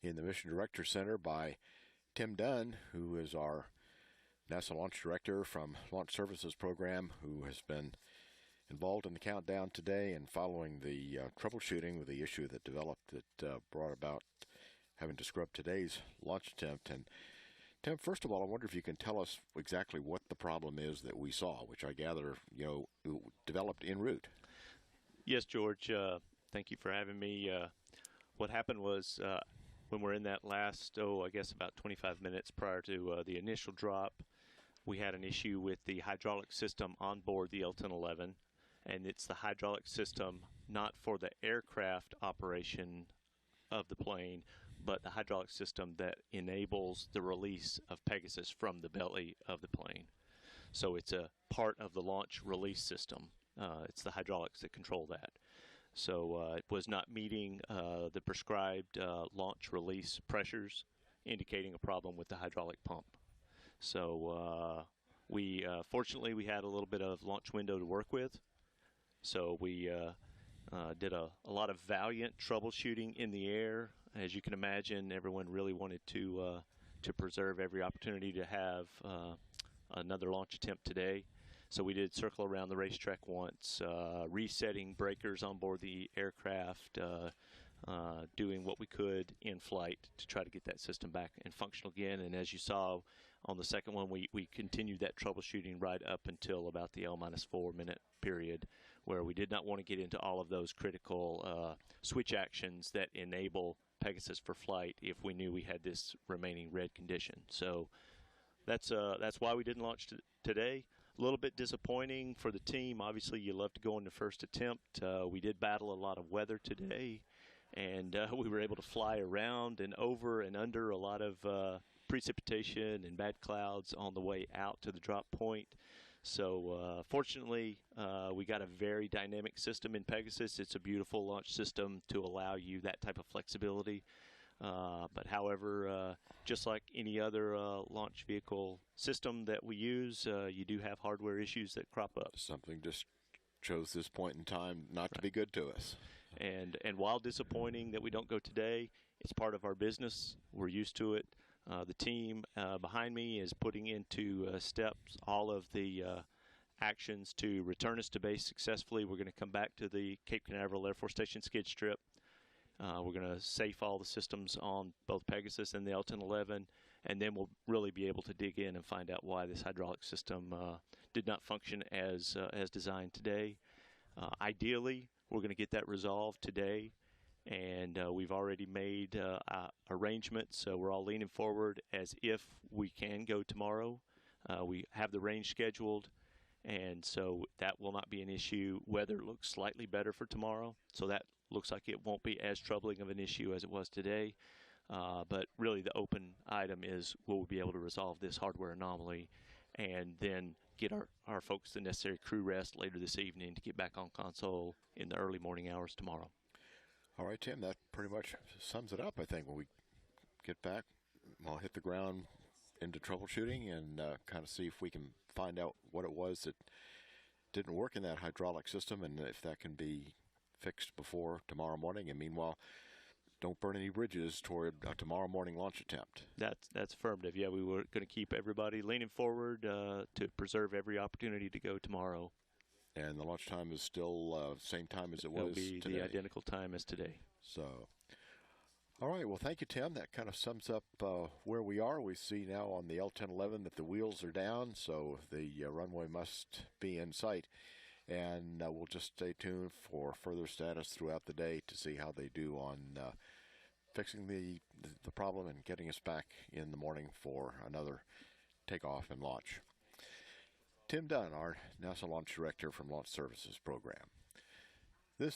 in the Mission Director Center by Tim Dunn, who is our NASA Launch Director from Launch Services Program, who has been involved in the countdown today and following the troubleshooting with the issue that developed that brought about having to scrub today's launch attempt. And Tim, first of all, I wonder if you can tell us exactly what the problem is that we saw, which I gather, developed en route. Yes, George. Thank you for having me. What happened was when we're in that last, I guess about 25 minutes prior to the initial drop, we had an issue with the hydraulic system on board the L-1011, and it's the hydraulic system not for the aircraft operation of the plane, but the hydraulic system that enables the release of Pegasus from the belly of the plane. So it's a part of the launch release system. It's the hydraulics that control that. So it was not meeting the prescribed launch release pressures, indicating a problem with the hydraulic pump. So fortunately we had a little bit of launch window to work with. So we did a lot of valiant troubleshooting in the air. As you can imagine, everyone really wanted to preserve every opportunity to have another launch attempt today. So we did circle around the racetrack once, resetting breakers on board the aircraft, doing what we could in flight to try to get that system back and functional again. And as you saw on the second one, we continued that troubleshooting right up until about the L-4 minute period, where we did not want to get into all of those critical switch actions that enable Pegasus for flight if we knew we had this remaining red condition. So that's why we didn't launch today. A little bit disappointing for the team. Obviously, you love to go in the first attempt. We did battle a lot of weather today, and we were able to fly around and over and under a lot of precipitation and bad clouds on the way out to the drop point. So fortunately, we got a very dynamic system in Pegasus. It's a beautiful launch system to allow you that type of flexibility. But however, just like any other launch vehicle system that we use, you do have hardware issues that crop up. Something just chose this point in time not to be good to us. And while disappointing that we don't go today, it's part of our business. We're used to it. The team behind me is putting into steps all of the actions to return us to base successfully. We're going to come back to the Cape Canaveral Air Force Station skid strip. We're going to safe all the systems on both Pegasus and the L-1011, and then we'll really be able to dig in and find out why this hydraulic system did not function as designed today. Ideally, we're going to get that resolved today, and we've already made arrangements. So we're all leaning forward as if we can go tomorrow. We have the range scheduled, and so that will not be an issue. Weather looks slightly better for tomorrow, so that looks like it won't be as troubling of an issue as it was today. But really the open item is, will we be able to resolve this hardware anomaly and then get our folks the necessary crew rest later this evening to get back on console in the early morning hours tomorrow. All right, Tim, that pretty much sums it up, I think. When we get back, I'll hit the ground into troubleshooting and kind of see if we can find out what it was that didn't work in that hydraulic system and if that can be fixed before tomorrow morning. And meanwhile, don't burn any bridges toward a tomorrow morning launch attempt. That's affirmative. Yeah, we were going to keep everybody leaning forward to preserve every opportunity to go tomorrow. And the launch time is still same time as it was today. It'll be the identical time as today. So, all right. Well, thank you, Tim. That kind of sums up where we are. We see now on the L-1011 that the wheels are down, so the runway must be in sight. And we'll just stay tuned for further status throughout the day to see how they do on fixing the problem and getting us back in the morning for another takeoff and launch. Tim Dunn, our NASA Launch Director from Launch Services Program.